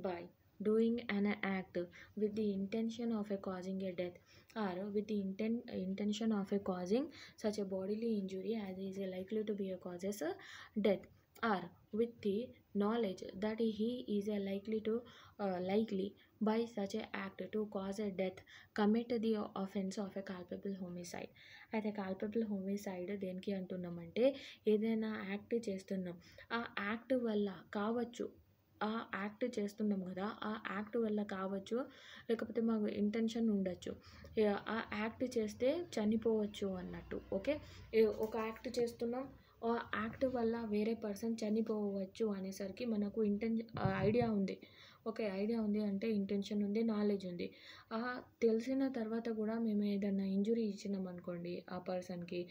by doing an act with the intention of causing a death, or with the intention of causing such a bodily injury as is likely to be a causes death, or with the knowledge that he is likely by such a act to cause a death commit the offense of a culpable homicide. అయితే culpable homicide దేనికి అంటున్నామంటే, ఏదైనా act చేస్తున్నాం, ఆ act వల్ల కావచ్చు, ఆ act చేస్తున్నాం కదా, ఆ యాక్ట్ వల్ల కావచ్చు, లేకపోతే మాకు ఇంటెన్షన్ ఉండొచ్చు, ఆ యాక్ట్ చేస్తే చనిపోవచ్చు అన్నట్టు. ఓకే, ఒక యాక్ట్ చేస్తున్నాం, ఆ యాక్ట్ వల్ల వేరే పర్సన్ చనిపోవచ్చు అనేసరికి మనకు ఐడియా ఉంది. ఓకే, ఐడియా ఉంది అంటే ఇంటెన్షన్ ఉంది, నాలెడ్జ్ ఉంది. తెలిసిన తర్వాత కూడా మేము ఏదైనా ఇంజురీ ఇచ్చినాం అనుకోండి ఆ పర్సన్కి,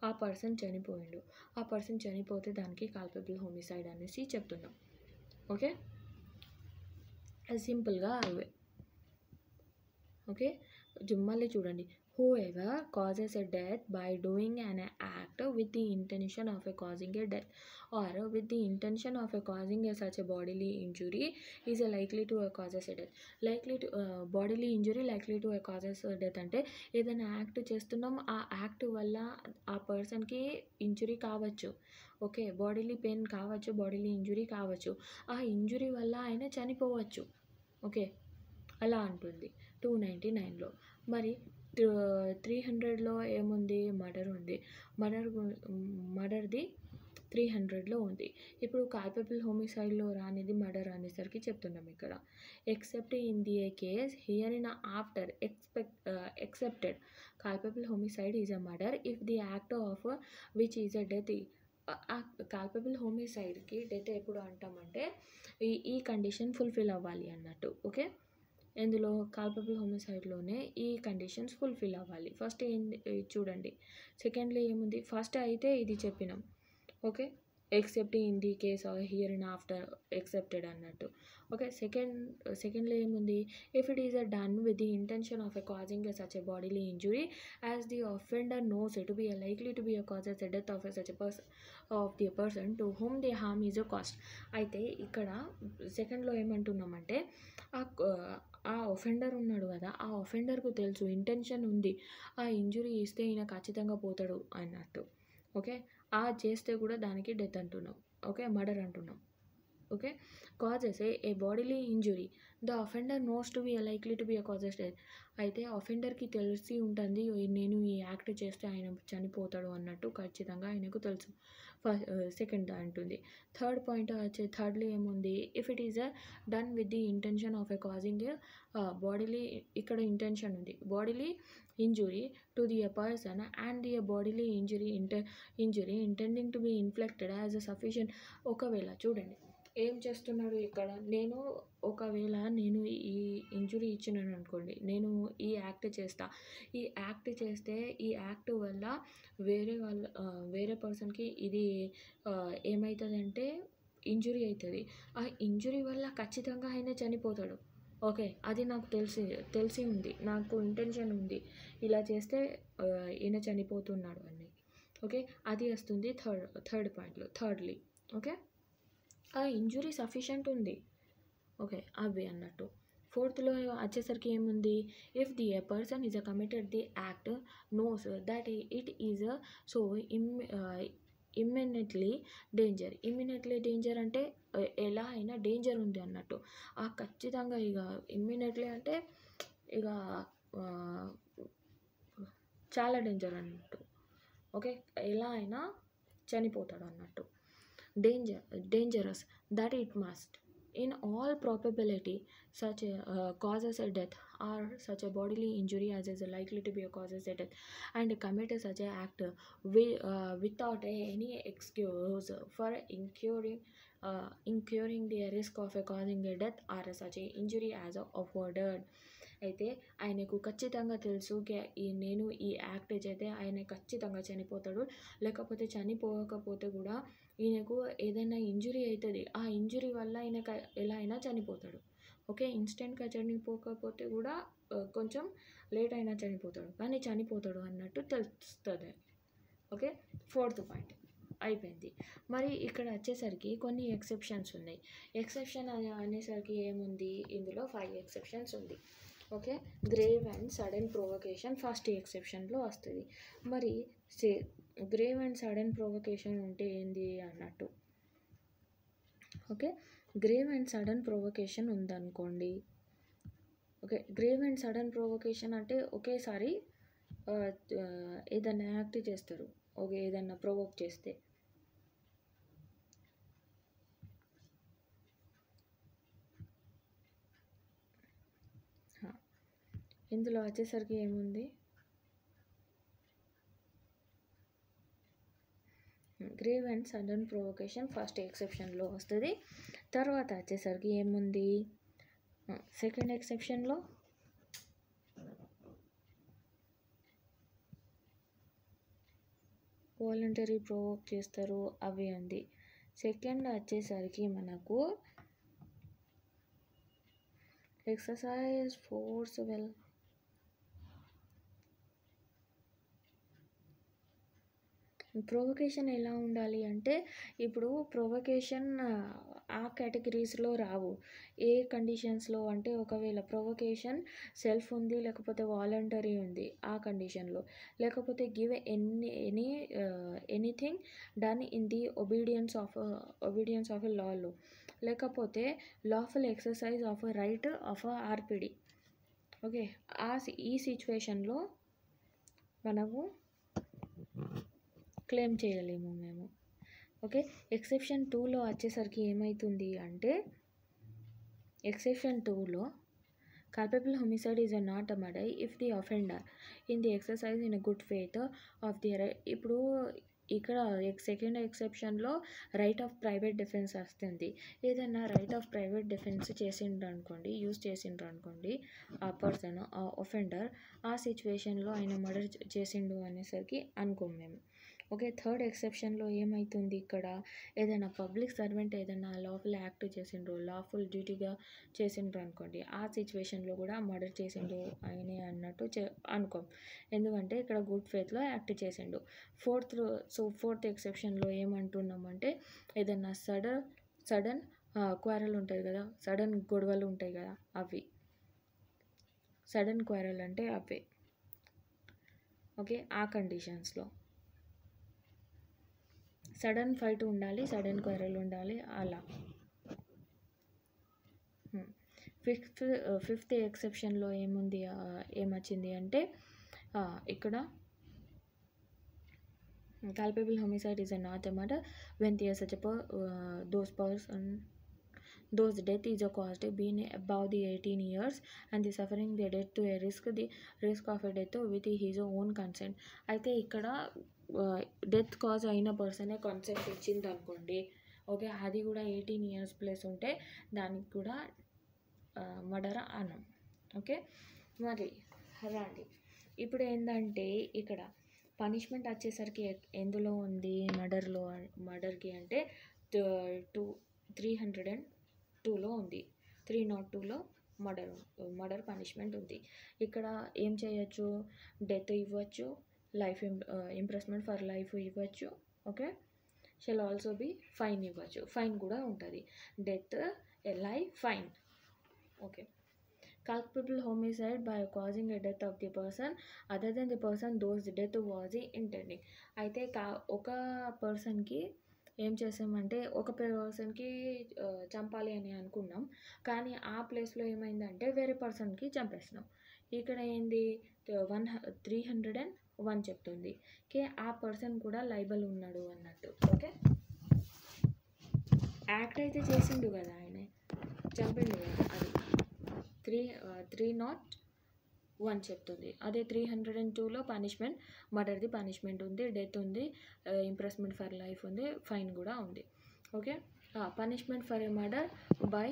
ఆ పర్సన్ చనిపోయిండు, ఆ పర్సన్ చనిపోతే దానికి కల్పబుల్ హోమిసైడ్ అనేసి చెప్తున్నాం. ఓకే, సింపుల్గా అవే. ఓకే, మళ్ళీ చూడండి, who ever causes a death by doing an act with the intention of causing a death, or with the intention of causing such a bodily injury is likely to causes a death. Bodily injury likely to causes a death అంటే ఏదైనా act చేస్తున్నాం, ఆ act వల్ల ఆ పర్సన్కి injury కావచ్చు. Okay, bodily pain కావచ్చు, bodily injury కావచ్చు, ఆ ఇంజురీ వల్ల ఆయన చనిపోవచ్చు. ఓకే, అలా అంటుంది 299లో. మరి 300లో ఏముంది? మర్డర్ ఉంది. మర్డర్ది 300లో ఉంది. ఇప్పుడు కల్పబుల్ హోమిసైడ్లో రానిది మర్డర్ అనేసరికి చెప్తున్నాం ఇక్కడ. Except in the case here in after excepted culpable homicide is a murder if the act of which is a death. Culpable హోమిసైడ్కి డెత్ ఎప్పుడు అంటామంటే ఈ కండిషన్ ఫుల్ఫిల్ అవ్వాలి అన్నట్టు. ఓకే, ఇందులో కల్పబుల్ హోమిసైడ్లోనే ఈ కండిషన్స్ ఫుల్ఫిల్ అవ్వాలి. ఫస్ట్ చూడండి, సెకండ్లో ఏముంది? ఫస్ట్ అయితే ఇది చెప్పినాం. Okay, except in the case here in after accepted అన్నట్టు. ఓకే, సెకండ్లో ఏముంది? If it is done with the intention of causing such a bodily injury as the offender knows to be likely to be a cause of the death of such a person to whom the harm is caused. అయితే ఇక్కడ సెకండ్లో ఏమంటున్నామంటే, ఆ offender ఉన్నాడు కదా, ఆ ఒఫెండర్కు తెలుసు, intention ఉంది, ఆ ఇంజురీ ఇస్తే ఈయన ఖచ్చితంగా పోతాడు అన్నట్టు. ఓకే, ఆ చేస్తే కూడా దానికి డెత్ అంటున్నాం. ఓకే, మర్డర్ అంటున్నాం. Okay, causes a bodily injury the offender knows to be likely to be a causes death. అయితే అఫెండర్కి తెలిసి ఉంటుంది, నేను ఈ యాక్ట్ చేస్తే ఆయన చనిపోతాడు అన్నట్టు ఖచ్చితంగా ఆయనకు తెలుసు. సెకండ్ అంటుంది. థర్డ్ పాయింట్ థర్డ్లో ఏముంది? If it is done with the intention of causing bodily, ఇక్కడ ఇంటెన్షన్ ఉంది, bodily injury to the person and the bodily injury intending to be inflicted as a sufficient. ఒకవేళ చూడండి ఏం చేస్తున్నాడు ఇక్కడ, ఒకవేళ నేను ఈ ఇంజురీ ఇచ్చినాను అనుకోండి, నేను ఈ యాక్ట్ చేస్తా, ఈ యాక్ట్ చేస్తే ఈ యాక్ట్ వల్ల వేరే పర్సన్కి ఇది ఏమవుతుందంటే ఇంజురీ అవుతుంది. ఆ ఇంజురీ వల్ల ఖచ్చితంగా ఆయన చనిపోతాడు. ఓకే, అది నాకు తెలిసి ఉంది, నాకు ఇంటెన్షన్ ఉంది, ఇలా చేస్తే ఈయన చనిపోతున్నాడు అని. ఓకే, అది వస్తుంది థర్డ్ పాయింట్లో. థర్డ్లీ, ఓకే, ఆ ఇంజురీ సఫిషియంట్ ఉంది. ఓకే, అవి అన్నట్టు. ఫోర్త్లో వచ్చేసరికి ఏముంది, if the person is committed the act knows that it is so imminently danger అంటే ఎలా అయినా డేంజర్ ఉంది అన్నట్టు. ఖచ్చితంగా ఇక ఇమ్మినెట్లీ అంటే ఇక చాలా డేంజర్ అన్నట్టు. ఓకే, ఎలా అయినా చనిపోతాడు అన్నట్టు. Dangerous that it must in all probability such causes a death or such a bodily injury as is likely to be a causes a death and commit such a act without any excuse for incurring the risk of causing a death or such a injury as afforded. అయితే ఆయనకు ఖచ్చితంగా తెలుసు నేను ఈ act చేస్తే ఆయన ఖచ్చితంగా చనిపోతాడు, లేకపోతే చనిపోకపోతే కూడా ఈయనకు ఏదైనా ఇంజురీ అవుతుంది, ఆ ఇంజురీ వల్ల ఆయన ఎలా అయినా చనిపోతాడు. ఓకే, ఇన్స్టెంట్గా చనిపోకపోతే కూడా కొంచెం లేట్ అయినా చనిపోతాడు, కానీ చనిపోతాడు అన్నట్టు తెలుస్తుంది. ఓకే, ఫోర్త్ పాయింట్ అయిపోయింది. మరి ఇక్కడ వచ్చేసరికి కొన్ని ఎక్సెప్షన్స్ ఉన్నాయి. ఎక్సెప్షన్ అనేసరికి ఏముంది, ఇందులో 5 ఎక్సెప్షన్స్ ఉంది. Okay, grave and sudden provocation first ఎక్సెప్షన్లో వస్తుంది. మరి గ్రేవ్ అండ్ సడన్ ప్రొవొకేషన్ ఉంటే ఏంది అన్నట్టు. Okay, grave and sudden provocation ఉందనుకోండి. Okay, grave and sudden provocation అంటే ఒకేసారి ఏదైనా యాక్ట్ చేస్తారు. ఓకే, ఏదైనా ప్రొవోక్ చేస్తే. ఇందులో వచ్చేసరికి ఏముంది, grave and sudden provocation first ఎక్సెప్షన్లో వస్తుంది. తర్వాత వచ్చేసరికి ఏముంది, సెకండ్ ఎక్సెప్షన్లో వాలంటరీ ప్రొవోక్ చేస్తారు, అవి ఉంది. సెకండ్ వచ్చేసరికి మనకు ఎక్సర్సైజ్ ఫోర్స్ వెల్. ప్రొవొకేషన్ ఎలా ఉండాలి అంటే, ఇప్పుడు ప్రొవొకేషన్ ఆ కేటగిరీస్లో రావు. ఏ కండిషన్స్లో అంటే, ఒకవేళ ప్రొవొకేషన్ సెల్ఫ్ ఉంది, లేకపోతే వాలంటరీ ఉంది ఆ కండిషన్లో, లేకపోతే give anything done in the obedience of a లాలో, లేకపోతే lawful exercise of right of RPD. Okay, ఈ సిచ్యువేషన్లో మనము క్లెయిమ్ చేయలేము మేము. ఓకే, ఎక్సెప్షన్ 2లో వచ్చేసరికి ఏమవుతుంది అంటే, ఎక్సెప్షన్ 2లో culpable homicide is not a murder if the offender in the exercise in a good faith of the ఇప్పుడు ఇక్కడ సెకండ్ ఎక్సెప్షన్లో రైట్ ఆఫ్ ప్రైవేట్ డిఫెన్స్ వస్తుంది. ఏదైనా right of private defence use చేసిండ్రు అనుకోండి ఆ పర్సన్, ఆ ఒఫెండర్, ఆ సిచ్యువేషన్లో ఆయన మర్డర్ చేసిండు అనేసరికి అనుకోం మేము. ఓకే, థర్డ్ ఎక్సెప్షన్లో ఏమవుతుంది, ఇక్కడ ఏదైనా పబ్లిక్ సర్వెంట్ ఏదైనా లాఫుల్ యాక్ట్ చేసిండ్రు, లాఫుల్ డ్యూటీగా చేసిండ్రు అనుకోండి, ఆ సిచ్యువేషన్లో కూడా మర్డర్ చేసిండు ఆయనే అన్నట్టు అనుకోం, ఎందుకంటే ఇక్కడ గుడ్ ఫేత్లో యాక్ట్ చేసిండు. ఫోర్త్ ఎక్సెప్షన్లో ఏమంటున్నామంటే, ఏదైనా సడన్ క్వారల్ ఉంటుంది కదా, సడన్ గొడవలు ఉంటాయి కదా, అవి సడన్ క్వారల్ అంటే అవే. ఓకే, ఆ కండిషన్స్లో సడన్ ఫైట్ ఉండాలి, సడన్ క్వారల్ ఉండాలి అలా. ఫిఫ్త్ ఎక్సెప్షన్లో ఏమొచ్చింది అంటే, ఇక్కడ culpable homicide is not a murder when there is such a those death is caused being above the 18 years and the suffering the death to a risk of a death with his own consent. అయితే ఇక్కడ death cause అయిన పర్సనే consent ఇచ్చింది అనుకోండి. Okay, అది కూడా 18 years plus ఉంటే దానికి కూడా మర్డర్ అనం. ఓకే, మరి రండి ఇప్పుడు ఏంటంటే, ఇక్కడ పనిష్మెంట్ వచ్చేసరికి ఎందులో ఉంది మర్డర్కి అంటే 302లో ఉంది. 302లో మర్డర్ పనిష్మెంట్ ఉంది. ఇక్కడ ఏం చేయొచ్చు, డెత్ ఇవ్వచ్చు, లైఫ్ ఇంప్రెస్మెంట్ ఫర్ లైఫ్ ఇవ్వచ్చు. Okay, shall also be fine ఇవ్వచ్చు, ఫైన్ కూడా ఉంటుంది. Death, life, fine. Okay, culpable homicide by causing a death of the person other than the person those death was intending. అయితే ఒక పర్సన్కి ఏం చేసామంటే, ఒక పర్సన్కి చంపాలి అని అనుకున్నాం, కానీ ఆ ప్లేస్లో ఏమైందంటే వేరే పర్సన్కి చంపేసినాం. ఇక్కడ ఏంది 301 చెప్తుంది. ఓకే, ఆ పర్సన్ కూడా లైబల్ ఉన్నాడు అన్నట్టు. ఓకే, యాక్ట్ అయితే చేసిండు కదా, ఆయన చంపిండు కదా, అది 301 చెప్తుంది. అదే 302లో పనిష్మెంట్, మర్డర్ది పనిష్మెంట్ ఉంది, డెత్ ఉంది, ఇంప్రెస్మెంట్ ఫర్ లైఫ్ ఉంది, ఫైన్ కూడా ఉంది. Okay, punishment for a murder by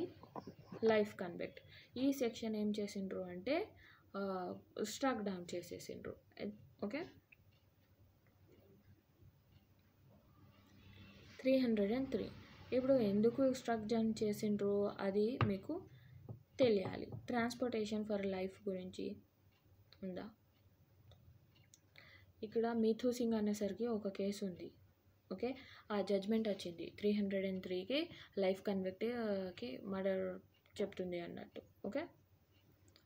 life convict. ఈ సెక్షన్ ఏం చేసిండ్రు అంటే స్ట్రక్ డౌన్ చేసేసిండ్రు. ఓకే, 303. ఇప్పుడు ఎందుకు స్ట్రక్ డౌన్ చేసిండ్రు అది మీకు తెలియాలి. ట్రాన్స్పోర్టేషన్ ఫర్ లైఫ్ గురించి ఉందా? ఇక్కడ మీథూ సింగ్ అనేసరికి ఒక కేసు ఉంది. ఓకే, ఆ జడ్జ్మెంట్ వచ్చింది 303కి లైఫ్ కన్విక్ట్కి మర్డర్ చెప్తుంది అన్నట్టు. ఓకే,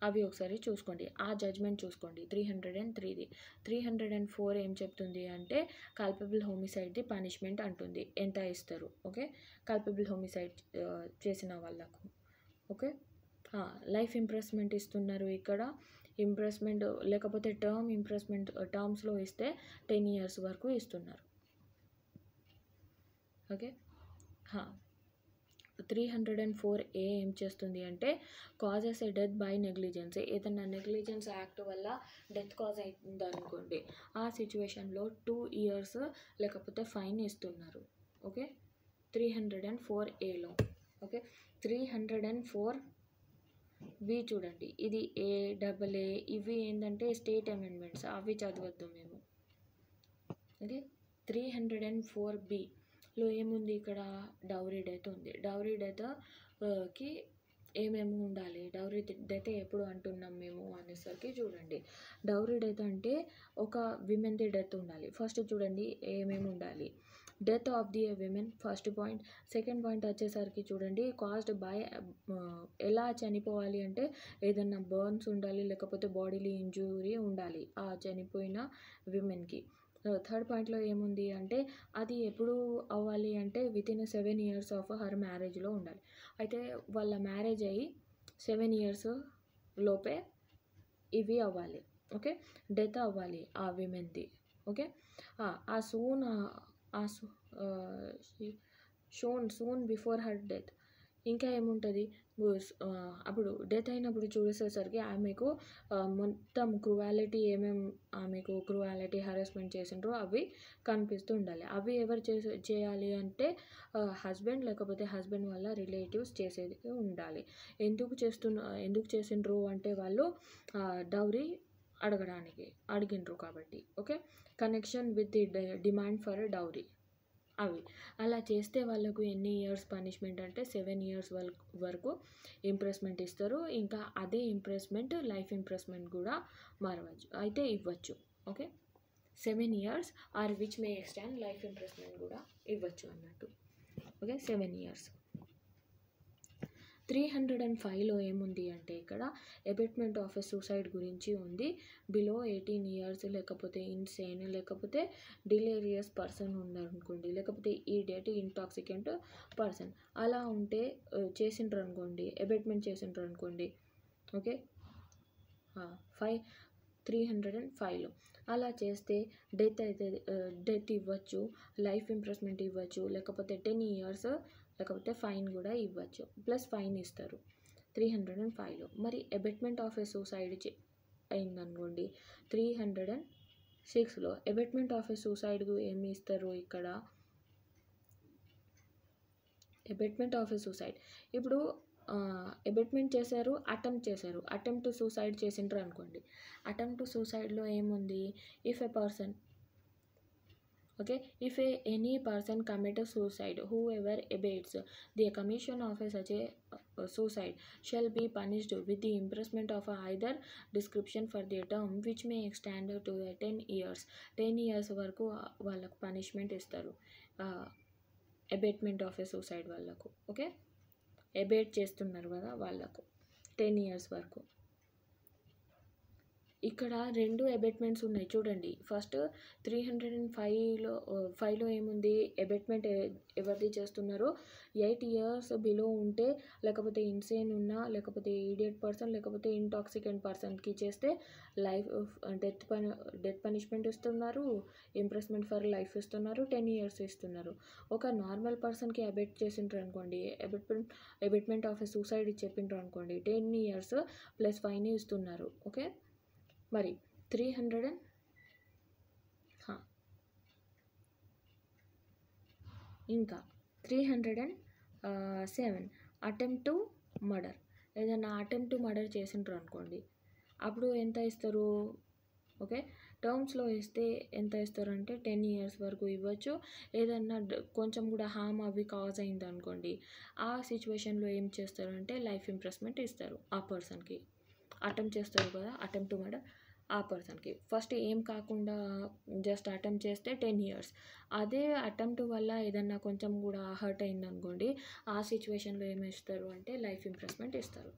అవి ఒకసారి చూసుకోండి, ఆ జడ్జ్మెంట్ చూసుకోండి 303ది. 304 ఏం చెప్తుంది అంటే కల్పబుల్ హోమిసైడ్ది పనిష్మెంట్ అంటుంది, ఎంత ఇస్తారు. ఓకే, కల్పబుల్ హోమిసైడ్ చేసిన వాళ్ళకు. ఓకే, లైఫ్ ఇంప్రెస్మెంట్ ఇస్తున్నారు ఇక్కడ. ఇంప్రెస్మెంట్ లేకపోతే టర్మ్ ఇంప్రెస్మెంట్ టర్మ్స్లో ఇస్తే 10 years వరకు ఇస్తున్నారు. ఓకే, 304A ఏం చేస్తుంది అంటే causes A death by negligence. ఏదైనా నెగ్లిజెన్స్ యాక్ట్ వల్ల డెత్ కాజ్ అవుతుంది అనుకోండి, ఆ సిచ్యువేషన్లో 2 years లేకపోతే ఫైన్ ఇస్తున్నారు. ఓకే, 304Aలో. ఓకే, 304B చూడండి, ఇది AA ఇవి ఏంటంటే స్టేట్ అమెండ్మెంట్స్, అవి చదవద్దు మేము. ఓకే, 304Bలో ఏముంది, ఇక్కడ డౌరీ డెత్ ఉంది. డౌరీ డెత్కి ఏమేమి ఉండాలి, డౌరీ డెత్ ఎప్పుడు అంటున్నాం మేము అనేసరికి చూడండి, డౌరీ డెత్ అంటే ఒక విమెన్ది డెత్ ఉండాలి. ఫస్ట్ చూడండి ఏమేమి ఉండాలి, death of the women first point. Second point వచ్చేసరికి చూడండి కాజ్డ్ బై, ఎలా చనిపోవాలి అంటే ఏదన్నా బర్న్స్ ఉండాలి, లేకపోతే బాడీలీ ఇంజురీ ఉండాలి ఆ చనిపోయిన విమెన్కి. థర్డ్ పాయింట్లో ఏముంది అంటే అది ఎప్పుడు అవ్వాలి అంటే వితిన్ 7 years ఆఫ్ హర్ మ్యారేజ్లో ఉండాలి. అయితే వాళ్ళ మ్యారేజ్ అయ్యి 7 years లోపే ఇవి అవ్వాలి. ఓకే, డెత్ అవ్వాలి ఆ విమెన్ది. Okay, soon before her death. ఇంకా ఏముంటుంది, అప్పుడు డెత్ అయినప్పుడు చూసేసరికి ఆమెకు మొత్తం క్రూవాలిటీ ఏమేమి ఆమెకు క్రూవాలిటీ హరాస్మెంట్ చేసిండ్రో అవి కనిపిస్తూ ఉండాలి. అవి ఎవరు చేయాలి అంటే హస్బెండ్ లేకపోతే హస్బెండ్ వాళ్ళ రిలేటివ్స్ చేసేది ఉండాలి. ఎందుకు చేసిండ్రు అంటే వాళ్ళు డౌరీ అడిగిండ్రు కాబట్టి. Okay, connection with the demand for dowry, అవి అలా చేస్తే వాళ్ళకు ఎన్ని ఇయర్స్ పనిష్మెంట్ అంటే 7 years వరకు ఇంప్రెస్మెంట్ ఇస్తారు. ఇంకా అదే ఇంప్రెస్మెంట్ లైఫ్ ఇంప్రెస్మెంట్ కూడా మారవచ్చు, అయితే ఇవ్వచ్చు. Okay, 7 years or which may extend life imprisonment కూడా ఇవ్వచ్చు అన్నట్టు. Okay, 7 years. 305లో ఏముంది అంటే ఇక్కడ అబేట్మెంట్ ఆఫ్ ఎ సూసైడ్ గురించి ఉంది. బిలో 18 years లేకపోతే ఇన్సేన్ లేకపోతే డిలేరియస్ పర్సన్ ఉన్నారనుకోండి, లేకపోతే ఈడియట్ ఇంటాక్సికెంట్ పర్సన్ అలా ఉంటే చేసిండ్రు అనుకోండి, అబేట్మెంట్ చేసిండ్రు అనుకోండి. ఓకే, 305లో అలా చేస్తే డెత్ అయితే డెత్ ఇవ్వచ్చు, లైఫ్ ఇంప్రెస్మెంట్ ఇవ్వచ్చు, లేకపోతే 10 years లేకపోతే ఫైన్ కూడా ఇవ్వచ్చు, ప్లస్ ఫైన్ ఇస్తారు 305లో. మరి అబేట్మెంట్ ఆఫ్ ఏ సూసైడ్ అయిందనుకోండి 306లో. అబేట్మెంట్ ఆఫ్ ఏ సూసైడ్కు ఏమి ఇస్తారు ఇక్కడ, అబేట్మెంట్ ఆఫ్ ఏ సూసైడ్ ఇప్పుడు అబేట్మెంట్ చేశారు, అటెంప్ట్ టు సూసైడ్ చేసిండ్రు అనుకోండి. అటెంప్ట్ టు సూసైడ్లో ఏముంది, if a person Okay, if any person commit a suicide, whoever abates the commission of such a suicide shall be punished with the imprisonment of either description for the term which may extend to 10 years. 10 years వరకు వాళ్ళకు punishment ఇస్తారు abatement of a suicide వాళ్ళకు. Okay, అబేట్ చేస్తున్నారు కదా వాళ్ళకు 10 years వరకు. ఇక్కడ 2 అబేట్మెంట్స్ ఉన్నాయి చూడండి. ఫస్ట్ 305లో ఏముంది, అబేట్మెంట్ ఎవరిది చేస్తున్నారు, 8 years బిలో ఉంటే, లేకపోతే ఇన్సేన్ ఉన్నా, లేకపోతే ఈడియట్ పర్సన్, లేకపోతే ఇంటాక్సికెంట్ పర్సన్కి చేస్తే డెత్ పనిష్మెంట్ ఇస్తున్నారు, ఇంప్రెస్మెంట్ ఫర్ లైఫ్ ఇస్తున్నారు, 10 years ఇస్తున్నారు. ఒక నార్మల్ పర్సన్కి అబేట్ చేసిండ్రు అనుకోండి, అబేట్మెంట్ ఆఫ్ ఎ సూసైడ్ చెప్పిండ్రు అనుకోండి, 10 years ప్లస్ ఫైన్ ఇస్తున్నారు. ఓకే, మరి 300 ఇంకా 307 అటెంప్ట్ టు మర్డర్. ఏదైనా అటెంప్ట్ టు మర్డర్ చేసిండ్రు అనుకోండి, అప్పుడు ఎంత ఇస్తారు. ఓకే, టర్మ్స్లో ఇస్తే ఎంత ఇస్తారు అంటే 10 years వరకు ఇవ్వచ్చు. ఏదన్నా కొంచెం కూడా హామ్ అవి కాజ్ అయింది అనుకోండి, ఆ సిచ్యువేషన్లో ఏం చేస్తారు అంటే లైఫ్ ఇంప్రెస్మెంట్ ఇస్తారు ఆ పర్సన్కి. అటెంప్ట్ చేస్తారు కదా, అటెంప్ట్ టు మర్డర్, ఆ పర్సన్కి ఫస్ట్ ఏం కాకుండా జస్ట్ అటెంప్ట్ చేస్తే 10 years. అదే అటెంప్ట్ వల్ల ఏదన్నా కొంచెం కూడా హర్ట్ అయింది అనుకోండి, ఆ సిచ్యువేషన్లో ఏమి ఇస్తారు అంటే లైఫ్ ఇంప్రెస్మెంట్ ఇస్తారు.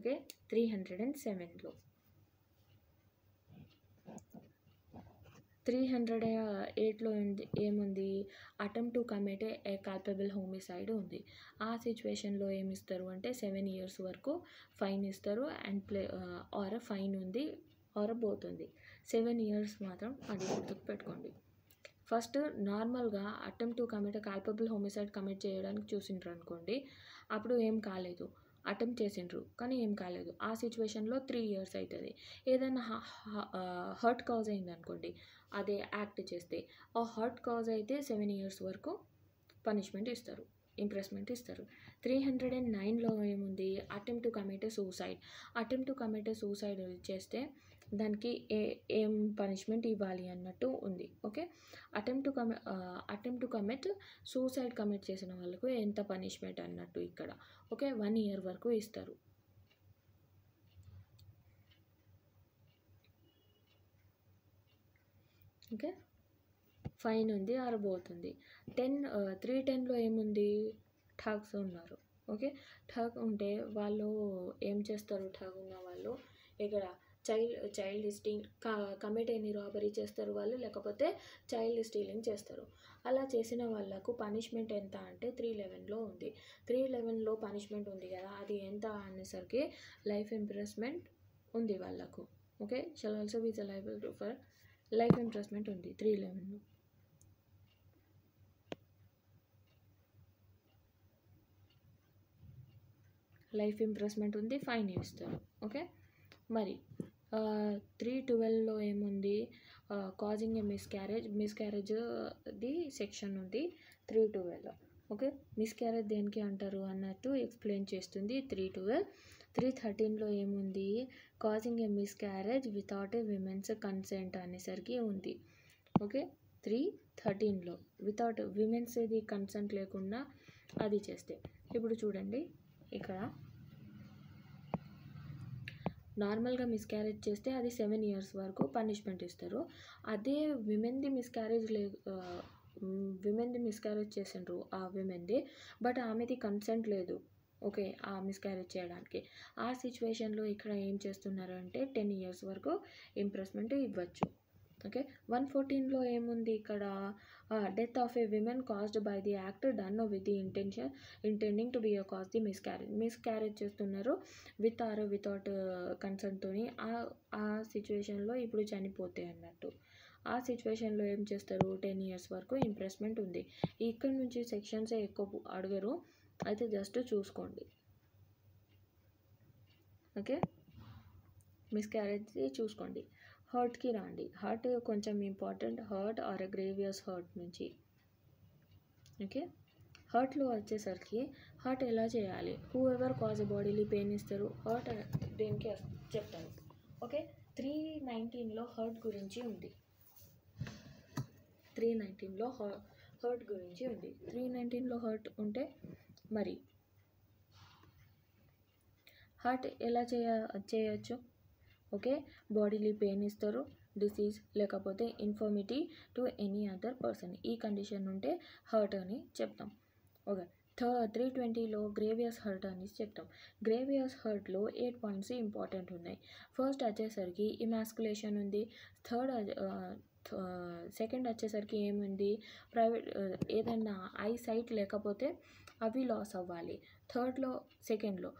ఓకే, 307లో 308లో ఏముంది, attempt to commit A culpable homicide ఉంది. ఆ సిచ్యువేషన్లో ఏమి ఇస్తారు అంటే 7 years వరకు ఫైన్ ఇస్తారు అండ్ ఆర్ ఫైన్ ఉంది ఆర్ బోత్ ఉంది. 7 years మాత్రం అది గుర్తుకు పెట్టుకోండి. ఫస్ట్ నార్మల్గా attempt to commit culpable homicide commit చేయడానికి చూసిండ్రు అనుకోండి, అప్పుడు ఏం కాలేదు, అటెంప్ట్ చేసిండ్రు కానీ ఏం కాలేదు, ఆ సిచ్యువేషన్లో 3 years అవుతుంది. ఏదైనా హర్ట్ కాజ్ అయింది అనుకోండి, అదే యాక్ట్ చేస్తే, ఆ హర్ట్ కాజ్ అయితే 7 years వరకు పనిష్మెంట్ ఇస్తారు, ఇంప్రెస్మెంట్ ఇస్తారు. 309లో ఏముంది, attempt to commit suicide. Attempt to commit suicide చేస్తే దానికి ఏం పనిష్మెంట్ ఇవ్వాలి అన్నట్టు ఉంది. Okay, attempt to commit suicide commit చేసిన వాళ్ళకు ఎంత పనిష్మెంట్ అన్నట్టు ఇక్కడ. ఓకే, 1 year వరకు ఇస్తారు. ఓకే, ఫైన్ ఉంది ఆరబోతుంది. 310లో ఏముంది, ఠగ్స్ ఉన్నారు. ఓకే, ఠగ్ ఉంటే వాళ్ళు ఏం చేస్తారు, ఠగ్ ఉన్న వాళ్ళు ఇక్కడ child steel commit any robbery చేస్తారు వాళ్ళు, లేకపోతే చైల్డ్ స్టీలింగ్ చేస్తారు. అలా చేసిన వాళ్ళకు పనిష్మెంట్ ఎంత అంటే 311లో ఉంది. 311లో పనిష్మెంట్ ఉంది కదా, అది ఎంత అనేసరికి లైఫ్ ఇంప్రెస్మెంట్ ఉంది వాళ్ళకు. Okay, shall also be liable for life imprisonment ఉంది 311లో. లైఫ్ ఇంప్రెస్మెంట్ ఉంది, ఫైన్ ఇస్తారు. ఓకే, మరి 312లో ఏముంది, కాజింగ్ ఏ మిస్క్యారేజ్ది సెక్షన్ ఉంది 312లో. ఓకే, మిస్క్యారేజ్ దేనికి అంటారు అన్నట్టు ఎక్స్ప్లెయిన్ చేస్తుంది 312. 313లో ఏముంది, causing A miscarriage without a women's consent అనేసరికి ఉంది. ఓకే, 313లో వితౌట్ విమెన్స్ది కన్సెంట్ లేకుండా అది చేస్తే. ఇప్పుడు చూడండి, ఇక్కడ నార్మల్గా మిస్క్యారేజ్ చేస్తే అది 7 years వరకు పనిష్మెంట్ ఇస్తారు. అదే విమెన్ది మిస్క్యారేజ్ చేసిండ్రు ఆ విమెన్ది, బట్ ఆమెది కన్సెంట్ లేదు. ఓకే, ఆ మిస్క్యారేజ్ చేయడానికి. ఆ సిచ్యువేషన్లో ఇక్కడ ఏం చేస్తున్నారు అంటే 10 years వరకు ఇంప్రెస్మెంట్ ఇవ్వచ్చు. ఓకే, 114లో ఏముంది, ఇక్కడ death of A women caused by the act done with the intending to be cause the miscarriage చేస్తున్నారు విత్ ఆర్ వితౌట్ కన్సెంట్తోని. ఆ సిచ్యువేషన్లో ఇప్పుడు చనిపోతే అన్నట్టు. ఆ సిచ్యువేషన్లో ఏం చేస్తారు, 10 years వరకు ఇంప్రెస్మెంట్ ఉంది. ఇక్కడ నుంచి సెక్షన్స్ ఎక్కువ అడగరు, అయితే జస్ట్ చూసుకోండి. ఓకే, మిస్క్యారేజ్ చూసుకోండి. హర్ట్కి రండి. హర్ట్ కొంచెం important, hurt or grievous hurt నుంచి. ఓకే, హర్ట్లో వచ్చేసరికి హర్ట్ ఎలా చేయాలి, whoever cause bodily pain ఇస్తారు, హర్ట్ దేనికి చెప్తారు. ఓకే, 319లో హర్ట్ గురించి ఉంది. 319లో హర్ట్ గురించి ఉంది. 319లో హర్ట్ ఉంటే మరి హర్ట్ ఎలా చేయొచ్చు? ఓకే, బాడీలీ పెయిన్ ఇస్తారు, డిసీజ్ లేకపోతే infirmity to any other person, ఈ కండిషన్ ఉంటే హర్ట్ అని చెప్తాం. ఓకే, 320లో గ్రేవియస్ హర్ట్ అని చెప్తాం. గ్రేవియస్ హర్ట్లో 8 పాయింట్స్ ఇంపార్టెంట్ ఉన్నాయి. ఫస్ట్ వచ్చేసరికి ఇమాస్కులేషన్ ఉంది. సెకండ్ వచ్చేసరికి ఏముంది, ప్రైవేట్ ఏదైనా ఐ సైట్ లేకపోతే అవి లాస్ అవ్వాలి సెకండ్లో.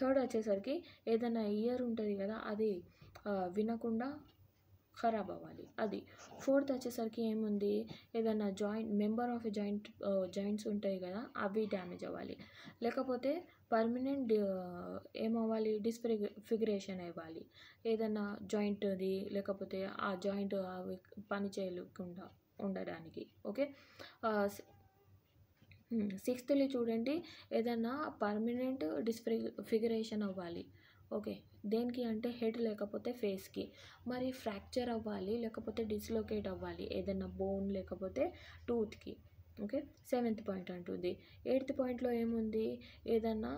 థర్డ్ వచ్చేసరికి ఏదైనా ఇయర్ ఉంటుంది కదా, అది వినకుండా ఖరాబ్ అవ్వాలి అది. ఫోర్త్ వచ్చేసరికి ఏముంది, ఏదైనా మెంబర్ ఆఫ్ జాయింట్స్ ఉంటాయి కదా, అవి డ్యామేజ్ అవ్వాలి. లేకపోతే పర్మనెంట్ ఏమవ్వాలి, డిస్ఫిగరేషన్ అవ్వాలి, ఏదైనా జాయింట్ది, లేకపోతే ఆ జాయింట్ అవి పని చేయకుండా ఉండడానికి. ఓకే, సిక్స్త్లీ చూడండి, ఏదైనా పర్మనెంట్ డిస్ఫిగరేషన్ అవ్వాలి. ఓకే, దేనికి అంటే హెడ్ లేకపోతే ఫేస్కి. మరి ఫ్రాక్చర్ అవ్వాలి లేకపోతే డిస్లొకేట్ అవ్వాలి, ఏదైనా బోన్ లేకపోతే టూత్కి. ఓకే, 7th పాయింట్ అంటుంది. 8th పాయింట్లో ఏముంది, ఏదన్నా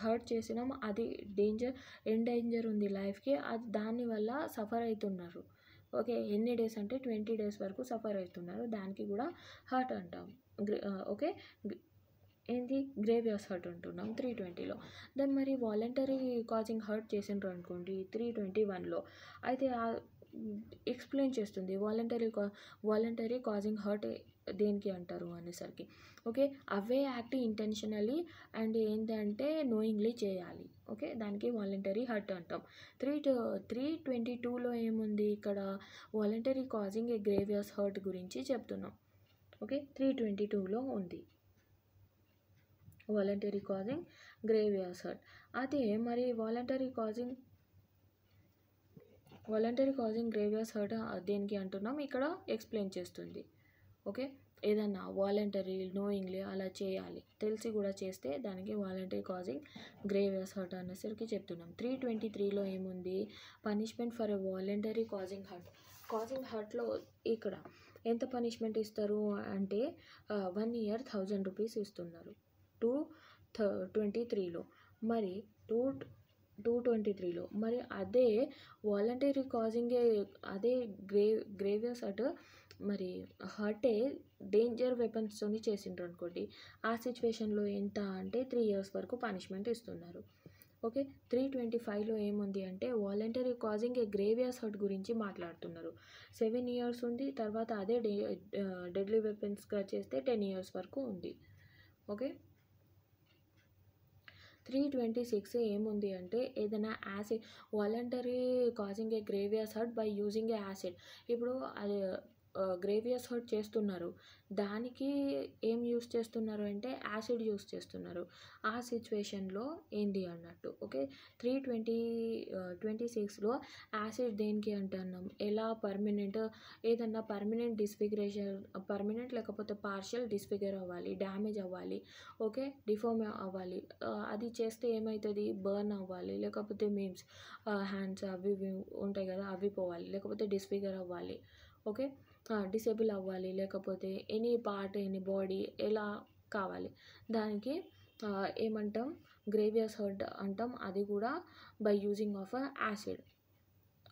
హర్ట్ చేసినాం, అది డేంజర్ ఉంది లైఫ్కి, అది దానివల్ల సఫర్ అవుతున్నారు. ఓకే, ఎన్ని డేస్ అంటే 20 days వరకు సఫర్ అవుతున్నారు, దానికి కూడా హర్ట్ అంటాం. ఓకే, ఏంటి గ్రేవియస్ హర్ట్ అంటున్నాం 320లో. దెన్ మరి వాలంటరీ కాజింగ్ హర్ట్ చేసిండ్రు అనుకోండి 321లో, అయితే ఎక్స్ప్లెయిన్ చేస్తుంది వాలంటరీ కాజింగ్ హర్ట్ దేనికి అంటారు అనేసరికి. Okay, away act intentionally and ఏంటంటే నోయింగ్లీ చేయాలి. ఓకే, దానికి వాలంటరీ హర్ట్ అంటాం. 322లో ఏముంది, ఇక్కడ వాలంటరీ కాజింగ్ ఏ గ్రేవియస్ హర్ట్ గురించి చెప్తున్నాం. ఓకే, 322లో ఉంది వాలంటరీ కాజింగ్ గ్రేవియస్ హర్ట్. అదే మరి వాలంటరీ కాజింగ్ గ్రేవియస్ హర్ట్ దేనికి అంటున్నాం, ఇక్కడ ఎక్స్ప్లెయిన్ చేస్తుంది. ఓకే, ఏదన్నా వాలంటరీ నోయింగ్లీ అలా చేయాలి, తెలిసి కూడా చేస్తే దానికి వాలంటరీ కాజింగ్ గ్రేవియస్ హర్ట్ అనేసరికి చెప్తున్నాం. 323లో ఏముంది, punishment for a voluntary causing హర్ట్లో ఇక్కడ ఎంత పనిష్మెంట్ ఇస్తారు అంటే 1 year 1000 rupees ఇస్తున్నారు 223లో. మరి 223లో మరి అదే వాలంటరీ కాజింగ్ అదే గ్రేవియస్ హర్ట్, మరి హర్టే డేంజర్ వెపన్స్తోని చేసిండ్రు అనుకోండి, ఆ సిచ్యువేషన్లో ఎంత అంటే 3 years వరకు పనిష్మెంట్ ఇస్తున్నారు. ఓకే, 325లో ఏముంది అంటే వాలంటరీ కాజింగ్ ఏ గ్రేవియస్ హర్ట్ గురించి మాట్లాడుతున్నారు. 7 years ఉంది, తర్వాత అదే డెడ్లీ వెపన్స్గా చేస్తే 10 years వరకు ఉంది. ఓకే, 326 ఏముంది అంటే ఏదైనా acid, voluntary causing A grievous hurt by using a acid. ఇప్పుడు అది గ్రేవియస్ హర్ట్ చేస్తున్నారు, దానికి ఏం యూస్ చేస్తున్నారు అంటే యాసిడ్ యూస్ చేస్తున్నారు, ఆ సిచ్యువేషన్లో ఏంది అన్నట్టు. ఓకే, 326లో యాసిడ్ దేనికి అంటున్నాం, ఎలా ఏదన్నా పర్మనెంట్ లేకపోతే పార్షియల్ డిస్ఫిగర్ అవ్వాలి, డ్యామేజ్ అవ్వాలి. ఓకే, డిఫార్మ్ అవ్వాలి, అది చేస్తే ఏమవుతుంది, బర్న్ అవ్వాలి, లేకపోతే హ్యాండ్స్ అవి ఉంటాయి కదా అవి పోవాలి, లేకపోతే డిస్ఫిగర్ అవ్వాలి. ఓకే, డిసేబుల్ అవ్వాలి, లేకపోతే ఎనీ పార్ట్ ఎనీ బాడీ ఎలా కావాలి, దానికి ఏమంటాం, గ్రేవియస్ హర్ట్ అంటాం, అది కూడా by using of acid.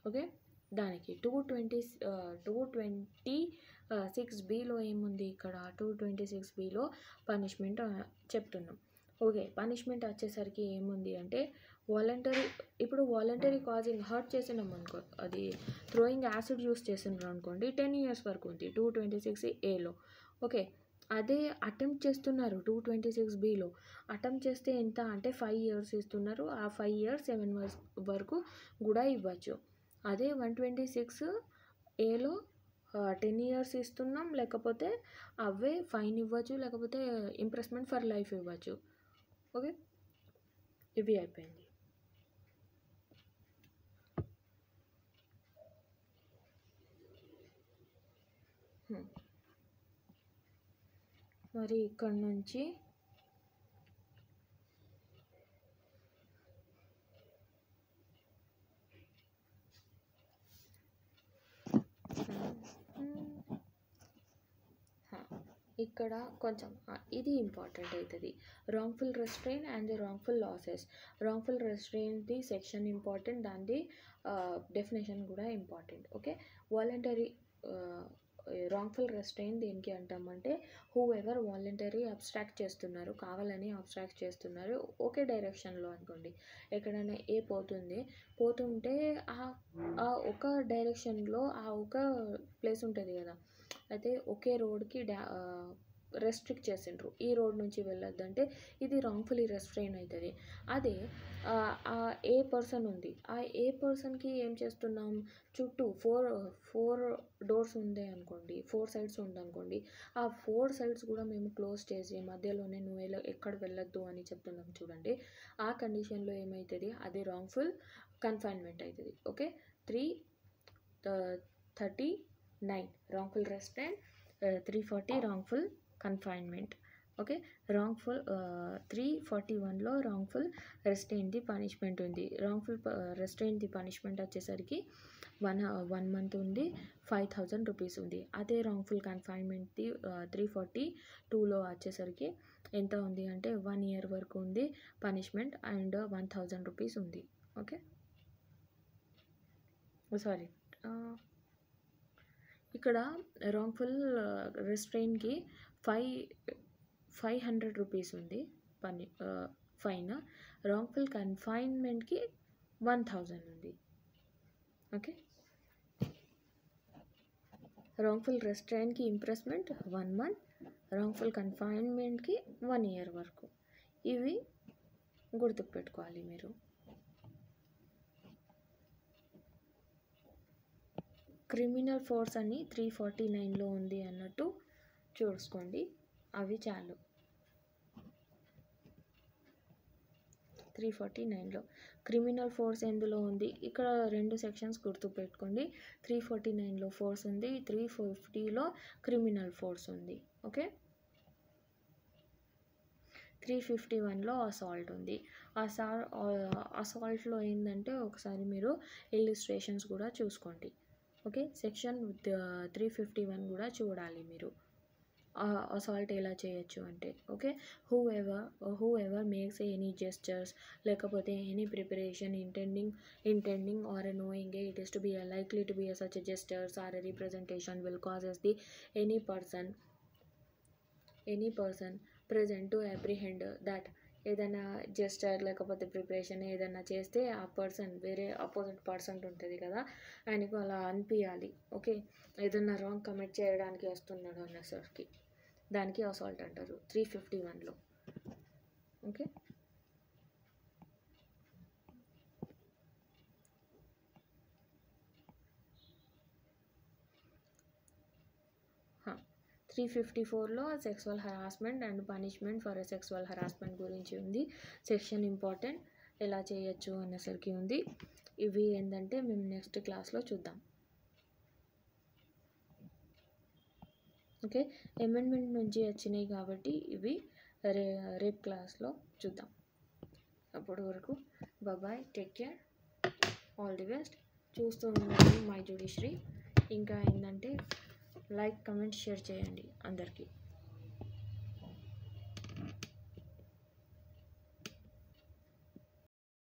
Okay, దానికి 226Bలో ఏముంది, ఇక్కడ 226Bలో పనిష్మెంట్ చెప్తున్నాం. ఓకే, పనిష్మెంట్ వచ్చేసరికి ఏముంది అంటే ఇప్పుడు వాలంటరీ కాజింగ్ హర్ట్ చేసినాం అనుకో, అది థ్రోయింగ్ యాసిడ్ యూస్ చేసినారు అనుకోండి 10 years వరకు ఉంది 226Aలో. ఓకే, అదే అటెంప్ట్ చేస్తున్నారు 226Bలో, అటెంప్ట్ చేస్తే ఎంత అంటే 5 years ఇస్తున్నారు, ఆ 5 years 7 months వరకు కూడా ఇవ్వచ్చు. అదే 126Aలో 10 years ఇస్తున్నాం, లేకపోతే అవే ఫైన్ ఇవ్వచ్చు, లేకపోతే ఇంప్రెస్మెంట్ ఫర్ లైఫ్ ఇవ్వచ్చు. ఓకే, ఇవి అయిపోయింది. మరి ఇక్కడ నుంచి ఇక్కడ కొంచెం ఇది ఇంపార్టెంట్ అవుతుంది. Wrongful restrain and wrongful losses. Wrongful రెస్ట్రెయిన్ది సెక్షన్ ఇంపార్టెంట్, దానిది డెఫినేషన్ కూడా important. Okay, voluntary wrongful restrain దేనికి అంటామంటే, హూ ఎవర్ వాలంటరీ అబ్స్ట్రాక్ట్ చేస్తున్నారు, కావాలని అబ్స్ట్రాక్ట్ చేస్తున్నారు ఒకే డైరెక్షన్లో అనుకోండి. ఎక్కడైనా ఏ పోతుంటే ఆ ఒక డైరెక్షన్లో ఆ ఒక ప్లేస్ ఉంటుంది కదా, అయితే ఒకే రోడ్కి రెస్ట్రిక్ట్ చేసిండ్రు, ఈ రోడ్ నుంచి వెళ్ళొద్దంటే ఇది రాంగ్ఫుల్లీ రెస్ట్రెయిన్ అవుతుంది. అదే ఆ ఏ పర్సన్ ఉంది, ఆ ఏ పర్సన్కి ఏం చేస్తున్నాం, చుట్టూ ఫోర్ డోర్స్ ఉంది అనుకోండి, 4 సైడ్స్ ఉందనుకోండి, ఆ 4 సైడ్స్ కూడా మేము క్లోజ్ చేసి మధ్యలోనే నువ్వు ఎక్కడ వెళ్ళొద్దు అని చెప్తున్నాం చూడండి. ఆ కండిషన్లో ఏమవుతుంది, అది రాంగ్ఫుల్ కన్ఫైన్మెంట్ అవుతుంది. Okay, 339 wrongful restrain, 340 wrongful confinement. Okay, wrongful 341లో రాంగ్ఫుల్ రెస్ట్రెయిన్ది పనిష్మెంట్ ఉంది. రాంగ్ఫుల్ రెస్ట్రెయిన్ది పనిష్మెంట్ వచ్చేసరికి 1 month ఉంది, 5,000 రూపీస్ ఉంది. అదే రాంగ్ఫుల్ కన్ఫైన్మెంట్ది 342లో వచ్చేసరికి ఎంత ఉంది అంటే 1 year వరకు ఉంది పనిష్మెంట్ అండ్ 1,000 రూపీస్ ఉంది. ఓకే, సారీ, ఇక్కడ రాంగ్ఫుల్ రెస్ట్రెయిన్కి 500 రూపీస్ ఉంది ఫైన్. రాంగ్ఫుల్ కన్ఫైన్మెంట్కి 1,000 ఉంది. ఓకే, రాంగ్ఫుల్ రెస్ట్రెయిన్కి ఇంప్రెస్మెంట్ 1 month, రాంగ్ఫుల్ కన్ఫైన్మెంట్కి 1 year వరకు. ఇవి గుర్తుపెట్టుకోవాలి మీరు. క్రిమినల్ ఫోర్స్ అని 349లో ఉంది అన్నట్టు చూసుకోండి, అవి చాలు. 349లో క్రిమినల్ ఫోర్స్ ఎందులో ఉంది, ఇక్కడ 2 సెక్షన్స్ గుర్తుపెట్టుకోండి. 349లో ఫోర్స్ ఉంది, 350లో క్రిమినల్ ఫోర్స్ ఉంది. ఓకే, 351లో అసాల్ట్ ఉంది. అసాల్ట్లో ఏంటంటే ఒకసారి మీరు ఇల్లుస్ట్రేషన్స్ కూడా చూసుకోండి. ఓకే, సెక్షన్ 351 కూడా చూడాలి మీరు, అసాల్ట్ ఎలా చేయొచ్చు అంటే. Okay, whoever makes any gestures, లేకపోతే any preparation intending or knowing it is to be likely to be such gestures or a representation will causes the any person present to apprehend that ఏదైనా gesture లేకపోతే preparation ఏదైనా చేస్తే ఆ person వేరే opposite person ఉంటుంది కదా, ఆయనకు అలా అనిపించాలి. ఓకే, ఏదైనా రాంగ్ కమిట్ చేయడానికి వస్తున్నాడు అనేసరికి దానికి అసాల్ట్ అంటారు 351లో. ఓకే, త్రీ 354లో sexual harassment and punishment for sexual harassment గురించి ఉంది. సెక్షన్ ఇంపార్టెంట్, ఎలా చేయొచ్చు అనేసరికి ఉంది. ఇవి ఏంటంటే మేము నెక్స్ట్ క్లాస్లో చూద్దాం. ఓకే, అమెండ్మెంట్ నుంచి వచ్చినాయి కాబట్టి ఇవి రేపు క్లాస్లో చూద్దాం. అప్పటి వరకు bye, take care, all the best. చూస్తూ ఉండండి మై జ్యుడిషరీ. ఇంకా ఏంటంటే లైక్, కమెంట్, షేర్ చేయండి అందరికీ.